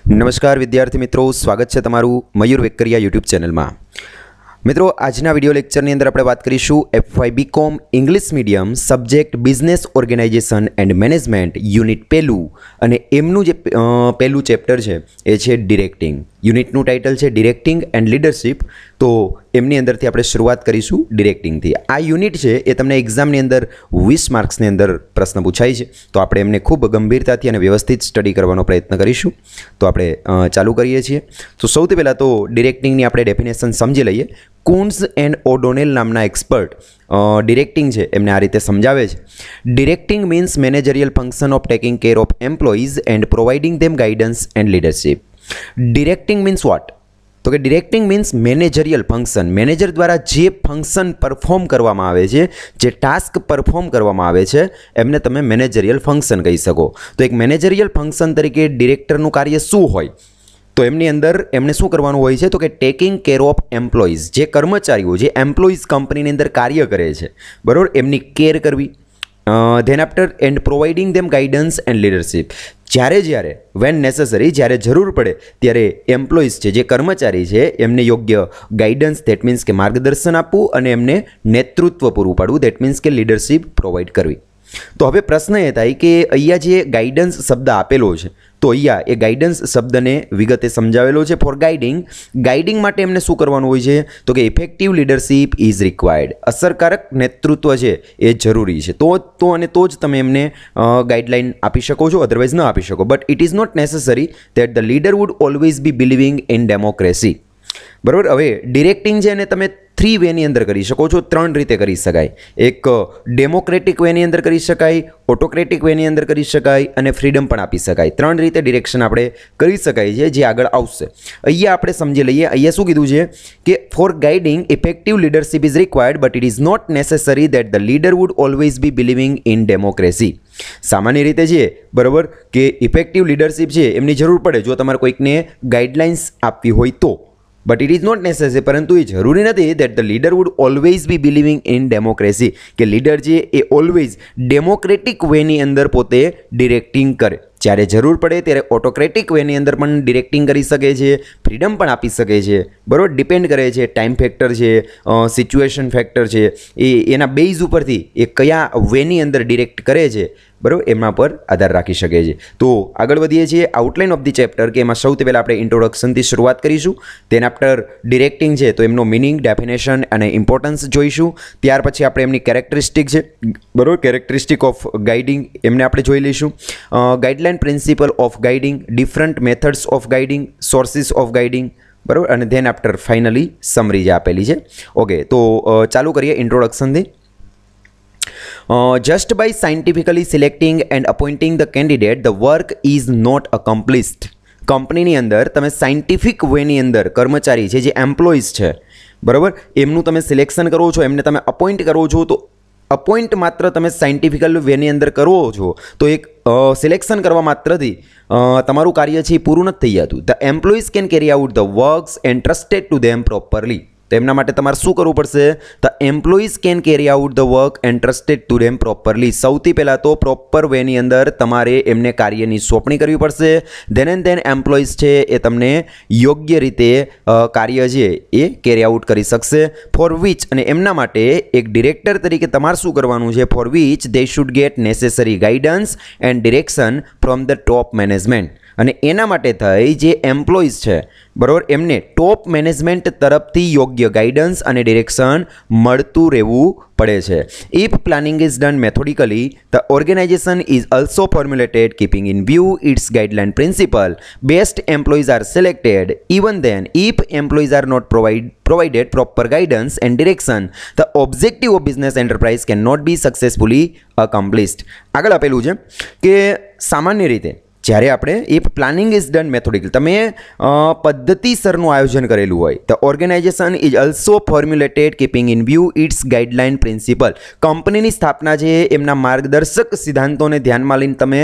नमस्कार विद्यार्थी मित्रों, स्वागत है तमारू मयूर वेकरिया यूट्यूब चैनल में। मित्रों, आजना विडियो लेक्चर अंदर આપણે વાત કરીશું FY BCom English medium subject business organisation and management unit पहलू અને એમનું જે પહેલું ચેપ્ટર છે એ છે ડિરેક્ટિંગ। યુનિટનું ટાઇટલ છે ડિરેક્ટિંગ એન્ડ લીડરશિપ। તો એમની અંદરથી આપણે શરૂઆત કરીશું ડિરેક્ટિંગથી। આ યુનિટ છે એ તમને એક્ઝામની અંદર 20 માર્ક્સની અંદર પ્રશ્ન પૂછાય છે, તો આપણે એમને ખૂબ ગંભીરતાથી અને વ્યવસ્થિત સ્ટડી કરવાનો પ્રયત્ન કરીશું। તો આપણે ચાલુ કરીએ છીએ। તો સૌથી પહેલાં તો ડિરેક્ટિંગની આપણે ડેફિનેશન સમજી લઈએ। કુન્સ એન્ડ ઓડોનેલ નામના એક્સપર્ટ ડિરેક્ટિંગ છે એમને આ રીતે સમજાવે છે। Directing means managerial function of taking care of employees and providing them guidance and leadership. Directing means what? તો કે directing means managerial function, manager દ્વારા જે ફંક્શન પરફોર્મ કરવામાં આવે છે, જે ટાસ્ક પરફોર્મ કરવામાં આવે છે એમને તમે મેનેજરિયલ ફંક્શન કહી શકો। તો એક મેનેજરિયલ ફંક્શન તરીકે ડિરેક્ટરનું કાર્ય શું હોય? તો એમની અંદર એમણે શું કરવાનું હોય છે? તો કે ટેકિંગ કેર ઓફ એમ્પ્લોઈઝ, જે કર્મચારીઓ, જે એમ્પ્લોઈઝ કંપનીની અંદર કાર્ય કરે છે, બરાબર, એમની કેર કરવી। Than after and providing them guidance and leadership, જ્યારે વેન નેસેસરી, જ્યારે જરૂર પડે ત્યારે એમ્પ્લોઈઝ છે, જે કર્મચારી છે, એમને યોગ્ય ગાઈડન્સ, દેટ મીન્સ કે માર્ગદર્શન આપવું અને એમને નેતૃત્વ પૂરું પાડવું, દેટ મીન્સ કે લીડરશિપ પ્રોવાઈડ કરવી। તો હવે પ્રશ્ન એ થાય કે અહીંયા જે ગાઈડન્સ શબ્દ આપેલો છે, તો અહીંયા એ ગાઈડન્સ શબ્દને વિગતે સમજાવેલો છે। ફોર ગાઈડિંગ માટે એમને શું કરવાનું હોય છે? તો કે ઇફેક્ટિવ લીડરશિપ ઇઝ રિક્વાયર્ડ, અસરકારક નેતૃત્વ છે એ જરૂરી છે। તો જ તમે એમને ગાઈડલાઇન આપી શકો છો, અધરવાઇઝ ન આપી શકો। But it is not necessary that the leader would always be believing in democracy, બરાબર। હવે ડિરેક્ટિંગ છે એને તમે 3 વેની અંદર કરી શકો છો, 3 રીતે કરી શકાય। એક ડેમોક્રેટિક વેની અંદર કરી શકાય, ઓટોક્રેટિક વેની અંદર કરી શકાય અને ફ્રીડમ પણ આપી શકાય। 3 રીતે ડિરેક્શન આપણે કરી શકાય છે, જે આગળ આવશે। અહીંયા આપણે સમજી લઈએ, અહીંયા શું કીધું છે કે for guiding effective leadership is required but it is not necessary that the leader would always be believing in democracy. સામાન્ય રીતે છે, બરાબર, કે ઇફેક્ટિવ લીડરશિપ છે એમની જરૂર પડે જો તમારે કોઈકને ગાઈડલાઇન્સ આપવી હોય તો, but it is not necessary, પરંતુ એ જરૂરી નથી that the leader would always be believing in democracy, કે લીડર છે એ ઓલવેઝ ડેમોક્રેટિક વેની અંદર પોતે ડિરેક્ટિંગ કરે। જ્યારે જરૂર પડે ત્યારે ઓટોક્રેટિક વેની અંદર પણ ડિરેક્ટિંગ કરી શકે છે, ફ્રીડમ પણ આપી શકે છે, બરાબર। ડિપેન્ડ કરે છે, ટાઈમ ફેક્ટર છે, સિચ્યુએશન ફેક્ટર છે, એના બેઝ ઉપરથી એ કયા વેની અંદર ડિરેક્ટ કરે છે, બરાબર, એમના પર આધાર રાખી શકે છે। તો આગળ વધીએ છીએ આઉટલાઇન ઓફ ધી ચેપ્ટર, કે એમાં સૌથી પહેલાં આપણે ઇન્ટ્રોડક્શનથી શરૂઆત કરીશું। તેના આફ્ટર ડિરેક્ટિંગ છે તો એમનો મિનિંગ, ડેફિનેશન અને ઇમ્પોર્ટન્સ જોઈશું। ત્યાર પછી આપણે એમની કેરેક્ટરિસ્ટિક છે, બરાબર, કેરેક્ટરિસ્ટિક ઓફ ગાઈડિંગ એમને આપણે જોઈ લઈશું। Guideline principal of guiding, different methods of guiding, sources of guiding, બરાબર, અને ધેન આફ્ટર ફાઇનલી સમરી જે આપેલી છે। ઓકે, તો ચાલુ કરીએ ઇન્ટ્રોડક્શનથી। Just by scientifically selecting and appointing the candidate, the work is not accomplished. કંપનીની અંદર તમે સાયન્ટિફિક વેની અંદર કર્મચારી છે, જે એમ્પ્લોઈઝ છે, બરાબર, એમનું તમે સિલેક્શન કરો છો, એમને તમે અપોઇન્ટ કરો છો, તો અપોઇન્ટ માત્ર તમે સાયન્ટિફિકલ વેની અંદર કરો છો તો એક સિલેક્શન કરવા માત્રથી તમારું કાર્ય છે એ પૂરું નથી થઈ જતું। The employees can carry out the works entrusted to them properly, તો એમના માટે તમારે શું કરવું પડશે? The employees can carry out the work entrusted to them properly. સૌથી પહેલાં તો પ્રોપર વેની અંદર તમારે એમને કાર્યની સોંપણી કરવી પડશે। ધેન એન્ડ ધેન એમ્પ્લોઈઝ છે એ તમને યોગ્ય રીતે કાર્ય છે એ કેરી આઉટ કરી શકશે। ફોર વિચ, અને એમના માટે એક ડિરેક્ટર તરીકે તમારે શું કરવાનું છે? For which they should get necessary guidance and direction from the top management, અને એના માટે થઈ જે એમ્પ્લોઈઝ છે, બરાબર, એમને ટોપ મેનેજમેન્ટ તરફથી યોગ્ય ગાઈડન્સ અને ડિરેક્શન મળતું રહેવું પડે છે। If planning is done methodically, the organisation is also formulated keeping in view its guideline principle, best employees are selected, even then if employees are not provided proper guidance and direction, the objective of business enterprise cannot be successfully accomplished। આગળ આપેલું છે કે સામાન્ય રીતે જ્યારે આપણે if planning is done methodical, તમે પદ્ધતિસરનું આયોજન કરેલું હોય, the organisation is also formulated keeping in view its guideline principle, કંપનીની સ્થાપના છે એમના માર્ગદર્શક સિદ્ધાંતોને ધ્યાનમાં લઈને તમે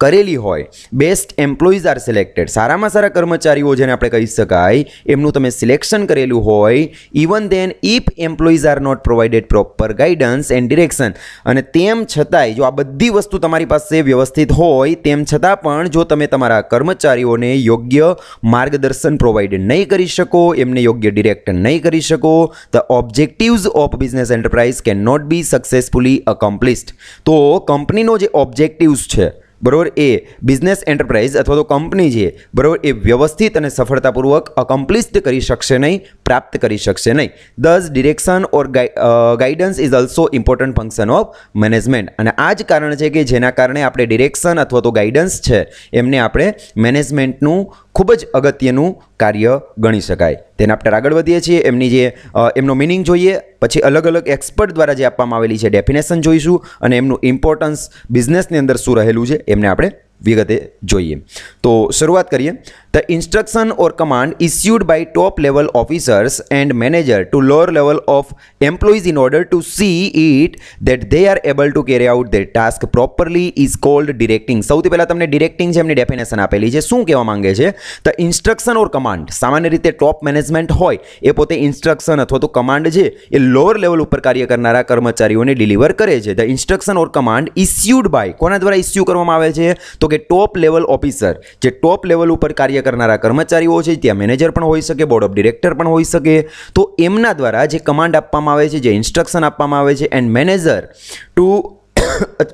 કરેલી હોય। બેસ્ટ એમ્પ્લોઈઝ આર સિલેક્ટેડ, સારામાં સારા કર્મચારીઓ જેને આપણે કહી શકાય એમનું તમે સિલેક્શન કરેલું હોય। Even then if employees are not provided proper guidance and direction, અને તેમ છતાંય જો આ બધી વસ્તુ તમારી પાસે વ્યવસ્થિત હોય તેમ છતાં પણ પણ જો તમે તમારા કર્મચારીઓને યોગ્ય માર્ગદર્શન પ્રોવાઈડ નહીં કરી શકો, એમને યોગ્ય ડિરેક્ટ નહીં કરી શકો, the objectives of business enterprise can not be successfully accomplished. તો કંપનીનો જે ઓબ્જેક્ટિવ્સ છે બરાબર, એ બિઝનેસ એન્ટરપ્રાઇઝ અથવા તો કંપની છે બરાબર, એ વ્યવસ્થિત અને સફળતાપૂર્વક અકોમ્પ્લિશ્ડ કરી શકશે નહીં, પ્રાપ્ત કરી શકશે નહીં. This direction or guidance is also important function of management. અને આ જ કારણ છે કે જેના કારણે આપણે ડિરેક્શન અથવા તો ગાઈડન્સ છે એમને આપણે મેનેજમેન્ટનું ખૂબ જ અગત્યનું કાર્ય ગણી શકાય. તેને આપણે આગળ વધીએ છીએ, એમનો મિનિંગ જોઈએ, પછી અલગ અલગ એક્સપર્ટ દ્વારા જે આપવામાં આવેલી છે ડેફિનેશન જોઈશું અને એમનું ઇમ્પોર્ટન્સ બિઝનેસની અંદર શું રહેલું છે એમને આપણે વિગતે જોઈએ. તો શરૂઆત કરીએ. The instruction or command issued by top level officers and manager to lower level of employees in order to see it that they are able to carry out their task properly is called directing. સૌથી પહેલાં તમને directing છે એમની definition આપેલી છે. શું કહેવા માંગે છે? ધ ઇન્સ્ટ્રક્શન ઓર કમાન્ડ, સામાન્ય રીતે ટોપ મેનેજમેન્ટ હોય એ પોતે ઇન્સ્ટ્રક્શન અથવા તો કમાન્ડ છે એ લોઅર લેવલ ઉપર કાર્ય કરનારા કર્મચારીઓને ડિલિવર કરે છે. The instruction or command issued by, કોના દ્વારા ઇસ્યુ કરવામાં આવે છે? તો કે ટોપ લેવલ ઓફિસર, જે ટોપ લેવલ ઉપર કાર્ય કરનારા કર્મચારીઓ છે, ત્યાં મેનેજર પણ હોઈ શકે, બોર્ડ ઓફ ડિરેક્ટર પણ હોઈ શકે. તો એમના દ્વારા જે કમાન્ડ આપવામાં આવે છે, જે ઇન્સ્ટ્રક્શન આપવામાં આવે છે, એન્ડ મેનેજર ટુ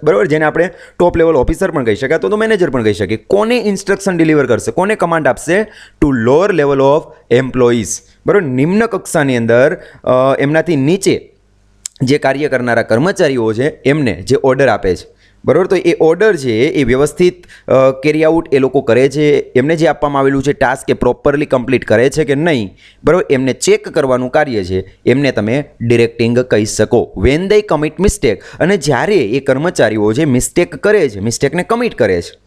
બરાબર, જેને આપણે ટોપ લેવલ ઓફિસર પણ કહી શકાય, તો મેનેજર પણ કહી શકીએ. કોને ઇન્સ્ટ્રક્શન ડિલિવર કરશે, કોને કમાન્ડ આપશે? To lower level of employees. બરાબર, નિમ્ન કક્ષાની અંદર એમનાથી નીચે જે કાર્ય કરનારા કર્મચારીઓ છે એમને જે ઓર્ડર આપે છે બરાબર, તો એ ઓર્ડર છે એ વ્યવસ્થિત કેરી આઉટ એ લોકો કરે છે. એમને જે આપવામાં આવેલું છે ટાસ્ક એ પ્રોપરલી કમ્પ્લીટ કરે છે કે નહીં બરાબર, એમને ચેક કરવાનું કાર્ય છે, એમને તમે ડિરેક્ટિંગ કહી શકો. વેન દે કમિટ મિસ્ટેક, અને જ્યારે એ કર્મચારીઓ જે મિસ્ટેક કરે છે, મિસ્ટેકને કમિટ કરે છે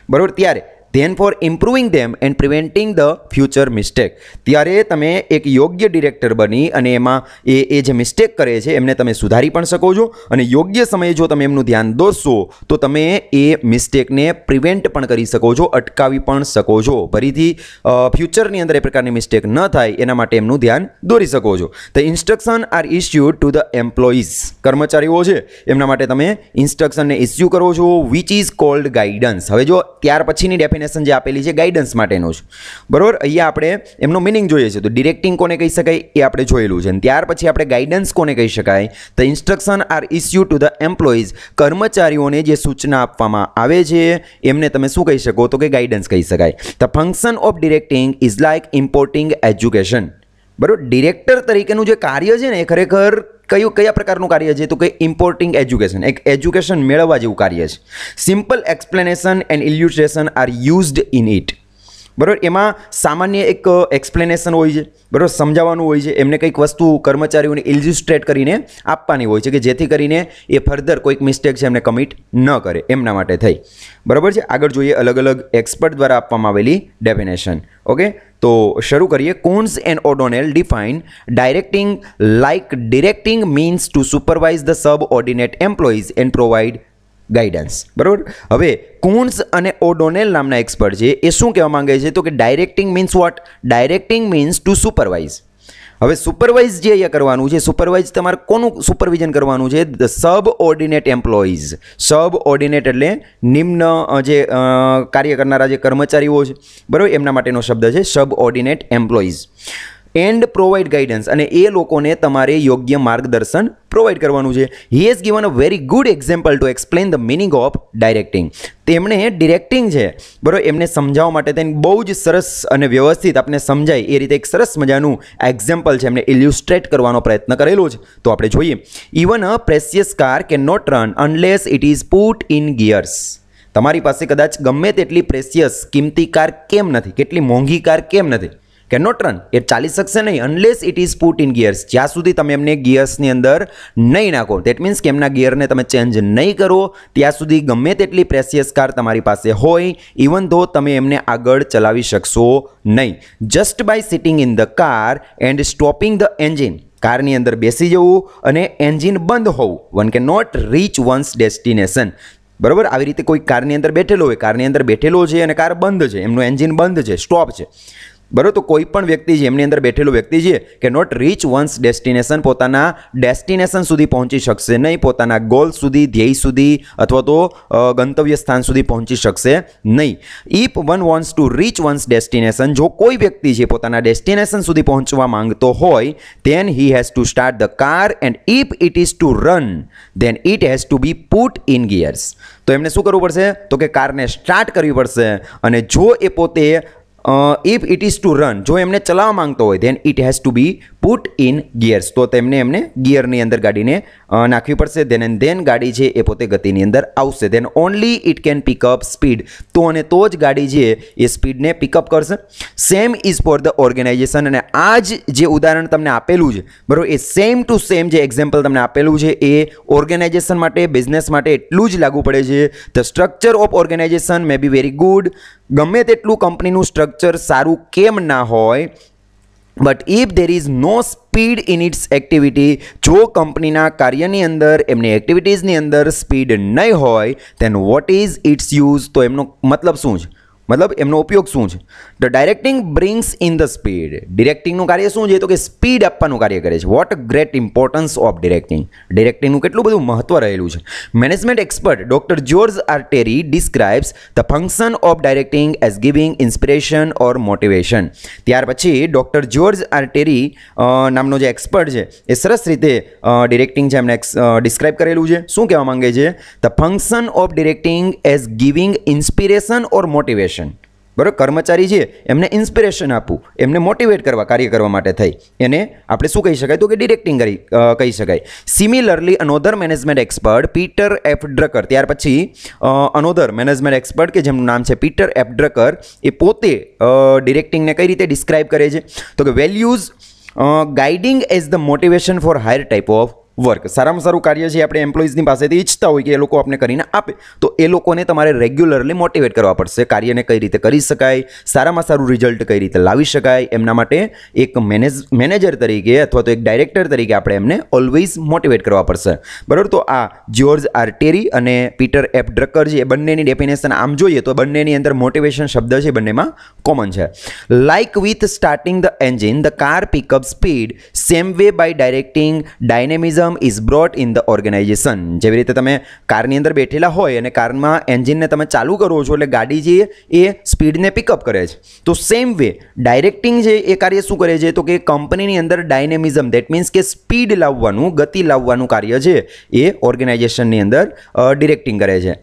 બરાબર, ત્યારે then for improving them and preventing the future mistake, ત્યારે તમે એક યોગ્ય ડિરેક્ટર બની અને એમાં એ જે મિસ્ટેક કરે છે એમને તમે સુધારી પણ શકો છો, અને યોગ્ય સમયે જો તમે એમનું ધ્યાન દોરશો તો તમે એ મિસ્ટેકને પ્રિવેન્ટ પણ કરી શકો છો, અટકાવી પણ શકો છો. ફરીથી ફ્યુચરની અંદર એ પ્રકારની મિસ્ટેક ન થાય એના માટે એમનું ધ્યાન દોરી શકો છો. The instruction are issued to the employees, કર્મચારીઓ છે એમના માટે તમે ઇન્સ્ટ્રક્શનને ઇસ્યુ કરો છો, વિચ ઇઝ કોલ્ડ ગાઈડન્સ. હવે જો ત્યાર પછીની ડેફિનેશન જે આપેલી છે ગાઈડન્સ માટેનું છે બરોબર, અહીંયા આપણે એમનો મિનિંગ જોઈએ છે. તો ડિરેક્ટિંગ કોને કહી શકાય એ આપણે જોયેલું છે, અને ત્યાર પછી આપણે ગાઈડન્સ કોને કહી શકાય? The instruction are issue to the employees, કર્મચારીઓને જે સૂચના આપવામાં આવે છે એમને તમે શું કહી શકો? તો કે ગાઈડન્સ કહી શકાય. The function of directing is like importing education. બરાબર, ડિરેક્ટર તરીકેનું જે કાર્ય છે ને એ ખરેખર કયા પ્રકારનું કાર્ય છે? તો કે ઇમ્પોર્ટિંગ એજ્યુકેશન, એક એજ્યુકેશન મેળવવા જેવું કાર્ય છે. Simple explanation and illustration are used in it. બરાબર, એમાં સામાન્ય એક એક્સપ્લેનેશન હોય છે બરાબર, સમજાવવાનું હોય છે, એમને કંઈક વસ્તુ કર્મચારીઓને ઇલ્યુસ્ટ્રેટ કરીને આપવાની હોય છે કે જેથી કરીને એ ફર્ધર કોઈક મિસ્ટેક છે એમને કમિટ ન કરે, એમના માટે થઈ. બરાબર છે, આગળ જોઈએ અલગ અલગ એક્સપર્ટ દ્વારા આપવામાં આવેલી ડેફિનેશન. ઓકે, તો શરૂ કરીએ. Koontz and O'Donnell define directing like directing means to supervise the subordinate employees and provide guidance. બરાબર, હવે કુન્સ અને ઓડોનેલ નામના એક્સપર્ટ છે એ શું કહેવા માંગે છે? તો કે directing means what? Directing means to supervise. હવે સુપરવાઇઝ જે અહીંયા કરવાનું છે, સુપરવાઇઝ તમારે કોનું સુપરવિઝન કરવાનું છે? The subordinate employees. Sub ordinate એટલે નિમ્ન જે કાર્ય કરનારા જે કર્મચારીઓ છે બરાબર, એમના માટેનો શબ્દ છે subordinate employees. And provide guidance, અને એ લોકોને તમારે યોગ્ય માર્ગદર્શન પ્રોવાઈડ કરવાનું છે. He has given a very good example to explain the meaning of directing. તેમણે ડિરેક્ટિંગ છે બરાબર એમને સમજાવવા માટે તેને બહુ જ સરસ અને વ્યવસ્થિત આપણે સમજાય એ રીતે એક સરસ મજાનું એક્ઝામ્પલ છે, એમને ઇલ્યુસ્ટ્રેટ કરવાનો પ્રયત્ન કરેલો છે. તો આપણે જોઈએ. Even a precious car can not run unless it is put in gears. તમારી પાસે કદાચ ગમે તેટલી પ્રેસિયસ કિંમતી કાર કેમ નથી, કેટલી મોંઘી કાર કેમ નથી, કેન નોટ રન, એ ચાલી શકશે નહીં unless it is put in gears, જ્યાં સુધી તમે એમને ગિયર્સની અંદર નહીં નાખો. દેટ મીન્સ કે એમના ગિયરને તમે ચેન્જ નહીં કરો ત્યાં સુધી ગમે તેટલી પ્રેસિયસ કાર તમારી પાસે હોય, ઇવન ધો તમે એમને આગળ ચલાવી શકશો નહીં. Just by sitting in the car and stopping the engine, કારની અંદર બેસી જવું અને એન્જિન બંધ હોવું, one can not reach one's destination. બરાબર, આવી રીતે કોઈ કારની અંદર બેઠેલો હોય, કારની અંદર બેઠેલો છે અને કાર બંધ છે, એમનું એન્જિન બંધ છે, સ્ટોપ છે, બરાબર. તો કોઈ પણ વ્યક્તિ છે એમની અંદર બેઠેલો વ્યક્તિ છે કે નોટ રીચ વન્સ ડેસ્ટિનેશન, પોતાના ડેસ્ટિનેશન સુધી પહોંચી શકશે નહીં, પોતાના ગોલ સુધી, ધ્યેય સુધી અથવા તો ગંતવ્ય સ્થાન સુધી પહોંચી શકશે નહીં. If one wants to reach one's destination, જો કોઈ વ્યક્તિ છે પોતાના ડેસ્ટિનેશન સુધી પહોંચવા માંગતો હોય, then he has to start the car and if it is to run then it has to be put in gears. તો એમને શું કરવું પડશે? તો કે કારને સ્ટાર્ટ કરવી પડશે, અને જો એ પોતે if it is to run, જો એમને ચલાવવા માંગતો હોય, then it has to be put in gears, તો એમને ગિયરની અંદર ગાડીને નાખવી પડશે. ધેન ગાડી છે એ પોતે ગતિની અંદર આવશે. Then only it can pick up speed, તો અને તો જ ગાડી છે એ સ્પીડને પિકઅપ કરશે. Same is for the organisation, અને આ જ જે ઉદાહરણ તમને આપેલું છે બરાબર, એ સેમ ટુ સેમ જે એક્ઝામ્પલ તમને આપેલું છે એ ઓર્ગેનાઇઝેશન માટે, બિઝનેસ માટે એટલું જ લાગુ પડે છે. The structure of organisation may be very good, ગમે તેટલું કંપનીનું સ્ટ્રક્ચર સારું કેમ ના હોય, but if there is no speed in its activity, જો કંપનીના કાર્યની અંદર, એમની એક્ટિવિટીઝની અંદર સ્પીડ નહીં હોય, then what is its use, તો એમનો મતલબ શું છે? મતલબ એમનો ઉપયોગ શું છે? The directing brings in the speed, ડિરેક્ટિંગનું કાર્ય શું છે? તો કે સ્પીડ આપવાનું કાર્ય કરે છે. What great importance of directing, ડિરેક્ટિંગનું કેટલું બધું મહત્વ રહેલું છે. Management expert doctor George R Terry describes the function of directing as giving inspiration or motivation. ત્યાર પછી ડોક્ટર જ્યોર્જ આર ટેરી નામનો જે એક્સપર્ટ છે એ સરસ રીતે ડિરેક્ટિંગ છે એમને ડિસ્ક્રાઇબ કરેલું છે. શું કહેવા માંગે છે? The function of directing as giving inspiration or motivation. બરાબર, કર્મચારી છે એમને ઇન્સ્પિરેશન આપવું, એમને મોટિવેટ કરવા, કાર્ય કરવા માટે થઈ, એને આપણે શું કહી શકાય? તો કે ડિરેક્ટિંગ કહી શકાય. Similarly અનોધર management expert Peter F Drucker, ત્યાર પછી અનોધર મેનેજમેન્ટ એક્સપર્ટ કે જેમનું નામ છે પીટર એફ ડ્રકર, એ પોતે ડિરેક્ટિંગને કઈ રીતે ડિસ્ક્રાઇબ કરે છે? તો કે values guiding as the motivation for higher type of work. સારામાં સારું કાર્ય છે આપણે એમ્પ્લોઈઝની પાસેથી ઈચ્છતા હોય કે એ લોકો આપણે કરીને આપે, તો એ લોકોને તમારે રેગ્યુલરલી મોટિવેટ કરવા પડશે. કાર્યને કઈ રીતે કરી શકાય, સારામાં સારું રિઝલ્ટ કઈ રીતે લાવી શકાય, એમના માટે એક મેનેજર તરીકે અથવા તો એક ડાયરેક્ટર તરીકે આપણે એમને ઓલવેઝ મોટિવેટ કરવા પડશે. બરાબર. તો આ જ્યોર્જ આર ટેરી અને પીટર એફ ડ્રકર છે એ બંનેની ડેફિનેશન આમ જોઈએ તો બંનેની અંદર મોટિવેશન શબ્દ છે બંનેમાં કોમન છે. Like with starting the engine the car pick up speed, same way by directing dynamism is brought in the organisation. જેવી રીતે તમે કારની અંદર બેઠેલા હોય અને કારમાં એન્જિનને તમે ચાલુ કરો છો એટલે ગાડી જે એ સ્પીડને પિકઅપ કરે છે, તો સેમ વે ડાયરેક્ટિંગ છે એ કાર્ય શું કરે છે? તો કે કંપનીની અંદર ડાયનેમિઝમ, દેટ મીન્સ કે સ્પીડ લાવવાનું, ગતિ લાવવાનું કાર્ય છે એ ઓર્ગેનાઇઝેશનની અંદર ડિરેક્ટિંગ કરે છે.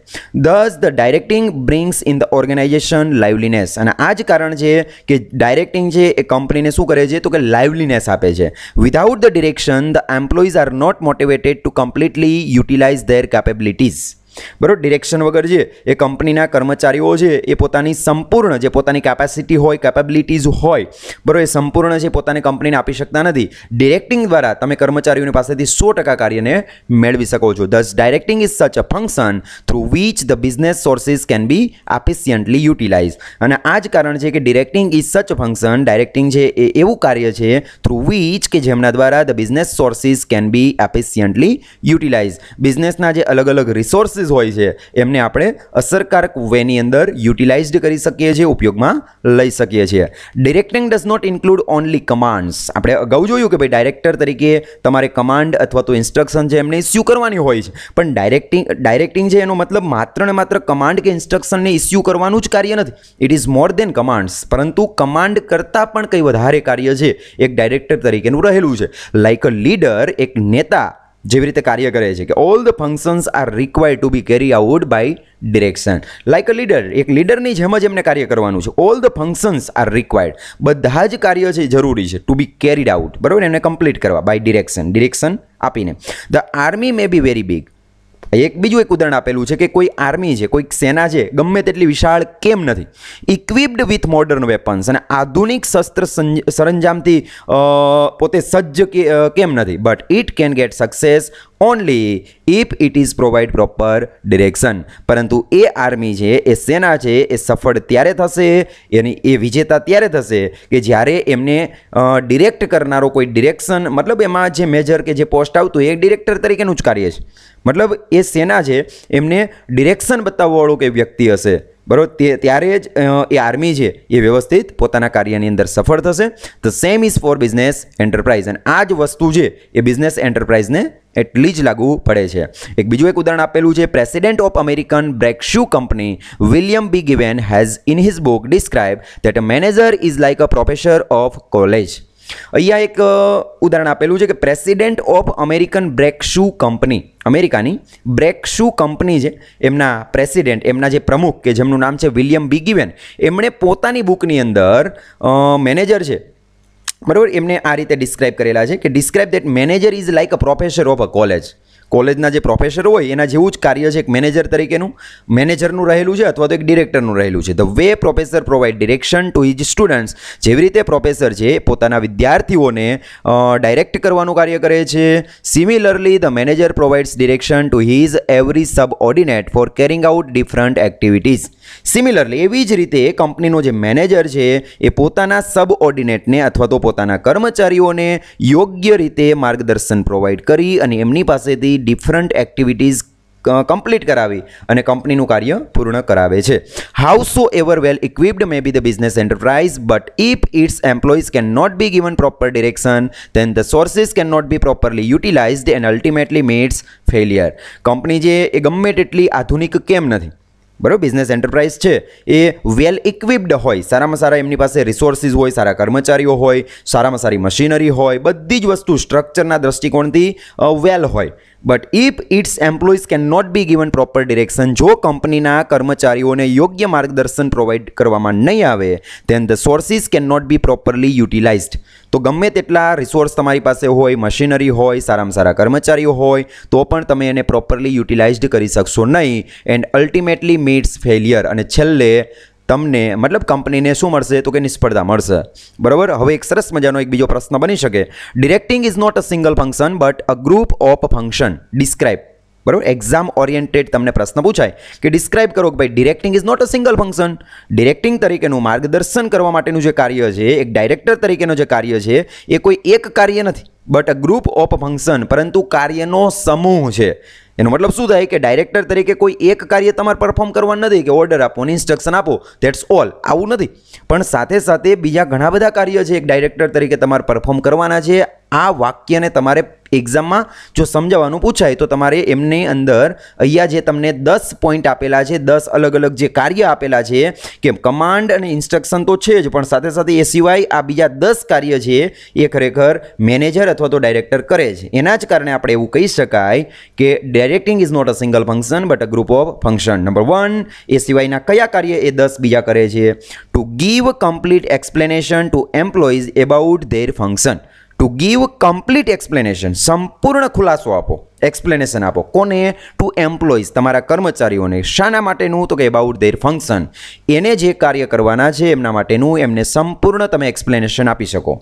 Thus the directing brings in the organisation liveliness, અને આ જ કારણ છે કે ડાયરેક્ટિંગ છે એ કંપનીને શું કરે છે? તો કે લાઇવલીનેસ આપે છે. Without the direction the employees are not motivated to completely utilize their capabilities. બરાબર. ડિરેક્શન વગર છે એ કંપનીના કર્મચારીઓ છે એ પોતાની સંપૂર્ણ જે પોતાની કેપેસિટી હોય, કેપેબિલિટીઝ હોય, બરાબર, એ સંપૂર્ણ છે પોતાની કંપનીને આપી શકતા નથી. ડિરેક્ટિંગ દ્વારા તમે કર્મચારીઓની પાસેથી 100% કાર્યને મેળવી શકો છો. This directing is such a function through which the business sources can be efficiently utilise. અને આ જ કારણ છે કે directing is such a function, ડાયરેક્ટિંગ છે એ એવું કાર્ય છે થ્રુ વિચ કે જેમના દ્વારા the business sources can be efficiently utilise. બિઝનેસના જે અલગ અલગ રિસોર્સિસ હોય છે એમને આપણે અસરકારક વેની અંદર યુટિલાઇઝડ કરી શકીએ છીએ, ઉપયોગમાં લઈ શકીએ છીએ. Directing does not include only commands. આપણે અગાઉ જોયું કે ભાઈ ડાયરેક્ટર તરીકે તમારે કમાન્ડ અથવા તો ઇન્સ્ટ્રક્શન છે એમને ઇસ્યુ કરવાની હોય છે, પણ ડાયરેક્ટિંગ છે એનો મતલબ માત્ર ને માત્ર કમાન્ડ કે ઇન્સ્ટ્રક્શનને ઇસ્યુ કરવાનું જ કાર્ય નથી. It is more than commands, પરંતુ કમાન્ડ કરતાં પણ કંઈ વધારે કાર્ય છે એક ડાયરેક્ટર તરીકેનું રહેલું છે. લાઇક અ લીડર, એક નેતા જેવી રીતે કાર્ય કરે છે કે all the functions are required to be carry out by direction. Like a leader, એક લીડરની જેમ જ એમને કાર્ય કરવાનું છે. All the functions are required, બધા જ કાર્ય છે જરૂરી છે ટુ બી કેરીડ આઉટ, બરાબર, એમને કમ્પ્લીટ કરવા બાય ડિરેક્શન આપીને. The army May be very big. બીજું એક ઉદાહરણ આપેલું છે કે કોઈ આર્મી છે, કોઈ સેના છે, ગમે તેટલી વિશાળ કેમ નથી, ઇક્વિપ્ડ વિથ મોડર્ન વેપન્સ, અને આધુનિક શસ્ત્ર સરંજામથી પોતે સજ્જ કેમ નથી, but it can get success only if it is provide proper direction. પરંતુ એ આર્મી છે, એ સેના છે, એ સફળ ત્યારે થશે, એ વિજેતા ત્યારે થશે કે જ્યારે એમને ડિરેક્ટ કરનારો કોઈ ડિરેક્શન, મતલબ એમાં જે મેજર કે જે પોસ્ટ આવતું એ ડિરેક્ટર તરીકેનું જ કાર્ય છે. મતલબ એ સેના છે એમને ડિરેક્શન બતાવવાવાળો કોઈ વ્યક્તિ હશે બરાબર, ત્યારે જ એ આર્મી છે એ વ્યવસ્થિત પોતાના કાર્યની અંદર સફળ થશે. The same is for business enterprise. અને આ જ વસ્તુ છે એ બિઝનેસ એન્ટરપ્રાઇઝને એટલી જ લાગુ પડે છે. બીજું એક ઉદાહરણ આપેલું છે. President of American brake shoe company William B Given has in his book describe that a manager is like a professor of college. અહીંયા એક ઉદાહરણ આપેલું છે કે president of American brake shoe company, અમેરિકાની બ્રેક શૂ કંપની છે, એમના president, એમના જે પ્રમુખ કે જેમનું નામ છે વિલિયમ બી ગિવેન, એમણે પોતાની બુકની અંદર મેનેજર છે, બરાબર, એમને આ રીતે ડિસ્ક્રાઇબ કરેલા છે કે describe that manager is like a professor of a college. કોલેજના જે પ્રોફેસર હોય એના જેવું જ કાર્ય છે એક મેનેજર તરીકેનું, મેનેજરનું રહેલું છે અથવા તો એક ડિરેક્ટરનું રહેલું છે. The way professor provide direction to his students. જેવી રીતે પ્રોફેસર છે પોતાના વિદ્યાર્થીઓને ડાયરેક્ટ કરવાનું કાર્ય કરે છે. Similarly the manager provides direction to his every subordinate for carrying out different activities. Similarly એવી જ રીતે કંપનીનો જે મેનેજર છે એ પોતાના સબઓર્ડિનેટને અથવા તો પોતાના કર્મચારીઓને યોગ્ય રીતે માર્ગદર્શન પ્રોવાઈડ કરી અને એમની પાસેથી ડિફરન્ટ એક્ટિવિટીઝ કમ્પ્લીટ કરાવી અને કંપનીનું કાર્ય પૂર્ણ કરાવે છે. How so ever well equipped may be the business enterprise but if its employees can not be given proper direction then the sources can not be properly utilised and ultimately makes failure. Company જે એ ગમે તેટલી આધુનિક કેમ નથી, બરાબર, business enterprise છે એ વેલ equipped હોય, સારામાં સારા એમની પાસે રિસોર્સિસ હોય, સારા કર્મચારીઓ હોય, સારામાં સારી મશીનરી હોય, બધી જ વસ્તુ સ્ટ્રક્ચરના દૃષ્ટિકોણથી વેલ હોય, but if its employees can not be given proper direction, જો કંપનીના કર્મચારીઓને યોગ્ય માર્ગદર્શન પ્રોવાઈડ કરવામાં નહીં આવે, then the sources can not be properly utilised. તો ગમે તેટલા રિસોર્સ તમારી પાસે હોય, મશીનરી હોય, સારામાં સારા કર્મચારીઓ હોય, તો પણ તમે એને પ્રોપરલી યુટિલાઇઝડ કરી શકશો નહીં. And ultimately meets failure. અને છેલ્લે તમને મતલબ કંપનીને શું મળશે તો કે નિષ્ફળતા મળશે. બરાબર. હવે એક સરસ મજાનો એક બીજો પ્રશ્ન બની શકે. Directing is not a single function but a group of function. Describe. બરાબર, એક્ઝામ ઓરિએન્ટેડ તમને પ્રશ્ન પૂછાય કે ડિસ્ક્રાઇબ કરો કે ભાઈ directing is not a single function. ડિરેક્ટિંગ તરીકેનું માર્ગદર્શન કરવા માટેનું જે કાર્ય છે, એક ડાયરેક્ટર તરીકેનું જે કાર્ય છે એ કોઈ એક કાર્ય નથી but a group of function, પરંતુ કાર્યનો સમૂહ છે. એનો મતલબ શું થાય કે ડાયરેક્ટર તરીકે કોઈ એક કાર્ય તમારે પરફોર્મ કરવાનું નથી કે ઓર્ડર આપો, ઇન્સ્ટ્રક્શન આપો, ધેટ્સ ઓલ, આવું નથી. પણ સાથે સાથે બીજા ઘણા બધા કાર્ય છે એક ડાયરેક્ટર તરીકે તમારે પરફોર્મ કરવાના છે. આ વાક્યને તમારે એક્ઝામમાં જો સમજાવવાનું પૂછાય તો તમારે એમની અંદર અહીંયા જે તમને 10 પોઈન્ટ આપેલા છે, 10 અલગ અલગ જે કાર્ય આપેલા છે કે કમાન્ડ અને ઇન્સ્ટ્રક્શન તો છે જ, પણ સાથે સાથે એ સિવાય આ બીજા 10 કાર્ય છે એ ખરેખર મેનેજર અથવા તો ડાયરેક્ટર કરે છે. એના જ કારણે આપણે એવું કહી શકાય કે directing is not a single function but a group of function. Number 1, એ સિવાયના કયા કાર્ય એ 10 બીજા કરે છે? To give complete explanation to employees about their function. To give complete explanation, સંપૂર્ણ ખુલાસો આપો, એક્સપ્લેનેશન આપો. કોને? ટુ એમ્પ્લોઈઝ, તમારા કર્મચારીઓને. શાના માટેનું? તો કે અબાઉટ ધેર ફંક્શન. એને જે કાર્ય કરવાના છે એમના માટેનું એમને સંપૂર્ણ તમે એક્સપ્લેનેશન આપી શકો.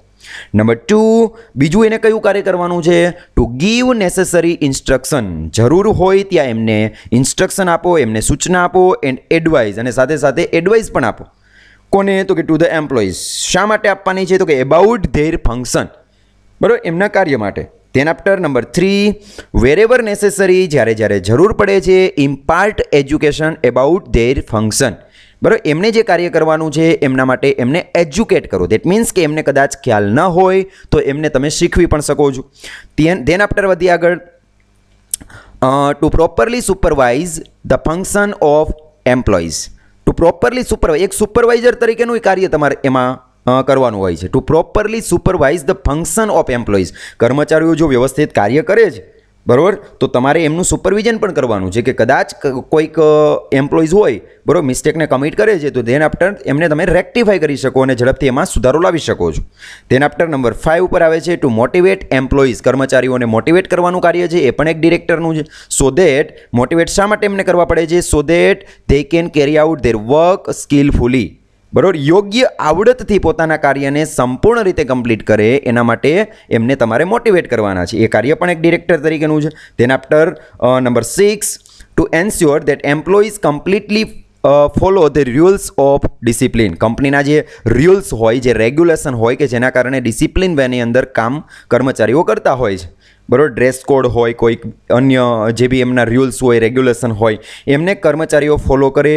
નંબર 2, બીજું એને કયું કાર્ય કરવાનું છે? To give necessary instruction. જરૂર હોય ત્યાં એમને ઇન્સ્ટ્રક્શન આપો, એમને સૂચના આપો, એન્ડ એડવાઇઝ, અને સાથે સાથે એડવાઇઝ પણ આપો. કોને? તો કે ટુ ધ એમ્પ્લોઈઝ. શા માટે આપવાની છે? તો કે અબાઉટ ધેર ફંક્શન, બરાબર, એમના કાર્ય માટે. ધેન આફ્ટર નંબર 3, વેરેવર નેસેસરી, જ્યારે જ્યારે જરૂર પડે છે, impart education about their function. બરાબર, એમને જે કાર્ય કરવાનું છે એમના માટે એમને એજ્યુકેટ કરો. દેટ મીન્સ કે એમને કદાચ ખ્યાલ ન હોય તો એમને તમે શીખવી પણ શકો છો. ધેન આફ્ટર વધી આગળ, to properly supervise the function of employees. To properly supervise, એક સુપરવાઇઝર તરીકેનું કાર્ય તમારે એમાં કરવાનું હોય છે. To properly supervise the function of employees. કર્મચારીઓ જો વ્યવસ્થિત કાર્ય કરે છે, બરાબર, તો તમારે એમનું સુપરવિઝન પણ કરવાનું છે કે કદાચ કોઈક એમ્પ્લોઈઝ હોય, બરાબર, મિસ્ટેકને કમિટ કરે છે તો ધેન આફ્ટર એમને તમે રેક્ટિફાઈ કરી શકો અને ઝડપથી એમાં સુધારો લાવી શકો છો. ધેન આફ્ટર નંબર 5 ઉપર આવે છે ટુ મોટિવેટ એમ્પ્લોઈઝ. કર્મચારીઓને મોટિવેટ કરવાનું કાર્ય છે, એ પણ એક ડિરેક્ટરનું છે. સો દેટ, મોટિવેટ શા માટે એમને કરવા પડે છે? So that they can carry out their work skilfully. બરાબર, યોગ્ય આવડતથી પોતાના કાર્યને સંપૂર્ણ રીતે કમ્પ્લીટ કરે એના માટે એમને તમારે મોટિવેટ કરવાના છે. એ કાર્ય પણ એક ડિરેક્ટર તરીકેનું છે. Than after number 6, two ensure that employees completely follow the rules of discipline. કંપનીના જે રૂલ્સ હોય, જે રેગ્યુલેશન હોય કે જેના કારણે ડિસિપ્લિન વેની અંદર કામ કર્મચારીઓ કરતા હોય છે, બરાબર, ડ્રેસ કોડ હોય, કોઈક અન્ય જે બી એમના રૂલ્સ હોય, રેગ્યુલેશન હોય, એમને કર્મચારીઓ ફોલો કરે.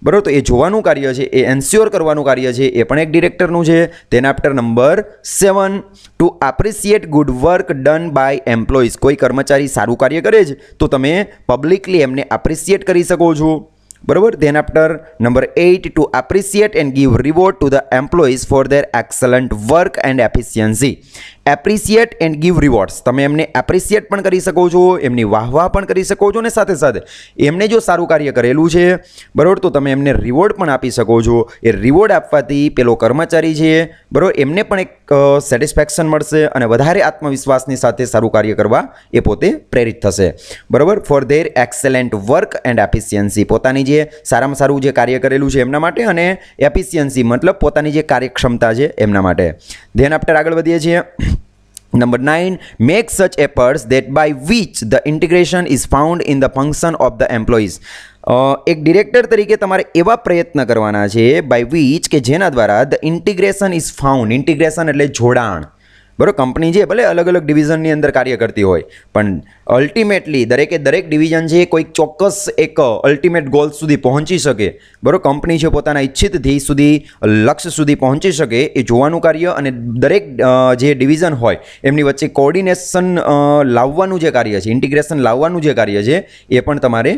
બરાબર, તો એ જોવાનું કાર્ય છે, એ એન્શ્યોર કરવાનું કાર્ય છે, એ પણ એક ડિરેક્ટરનું છે. તેના after number 7, to appreciate good work done by employees. કોઈ કર્મચારી સારું કાર્ય કરે છે તો તમે પબ્લિકલી એમને એપ્રિશિએટ કરી શકો છો. બરાબર. Then after number 8, to appreciate and give reward to the employees for their excellent work and efficiency. Appreciate and give rewards. તમે એમને એપ્રિશિએટ પણ કરી શકો છો, એમની વાહવાહ પણ કરી શકો છો, અને સાથે સાથે એમને જો સારું કાર્ય કરેલું છે બરાબર તો તમે એમને રિવોર્ડ પણ આપી શકો છો. એ રિવોર્ડ આપવાથી પેલો કર્મચારી છે બરાબર એમને પણ એક સેટિસ્ફેક્શન મળશે અને વધારે આત્મવિશ્વાસની સાથે સારું કાર્ય કરવા એ પોતે પ્રેરિત થશે. બરાબર. Four there excellent work and efficiency. પોતાની જે સારામાં સારું જે કાર્ય કરેલું છે એમના માટે, અને એફિશિયન્સી મતલબ પોતાની જે કાર્યક્ષમતા છે એમના માટે. ધેન આફ્ટર આગળ વધીએ છીએ. Number 9, make such efforts that by which the integration is found in the function of the employees. એક ડિરેક્ટર તરીકે તમારે એવા પ્રયત્ન કરવાના છે બાય વીચ કે જેના દ્વારા the integration is found. Integration એટલે જોડાણ. બરાબર. કંપની છે ભલે અલગ અલગ ડિવિઝનની અંદર કાર્ય કરતી હોય, પણ અલ્ટિમેટલી દરેકે દરેક ડિવિઝન છે કોઈક ચોક્કસ એક અલ્ટિમેટ ગોલ સુધી પહોંચી શકે. બરાબર. કંપની છે પોતાના ઈચ્છિત ધ્યેય સુધી, લક્ષ્ય સુધી પહોંચી શકે એ જોવાનું કાર્ય, અને દરેક જે ડિવિઝન હોય એમની વચ્ચે કોર્ડિનેશન લાવવાનું જે કાર્ય છે, ઇન્ટિગ્રેશન લાવવાનું જે કાર્ય છે એ પણ તમારે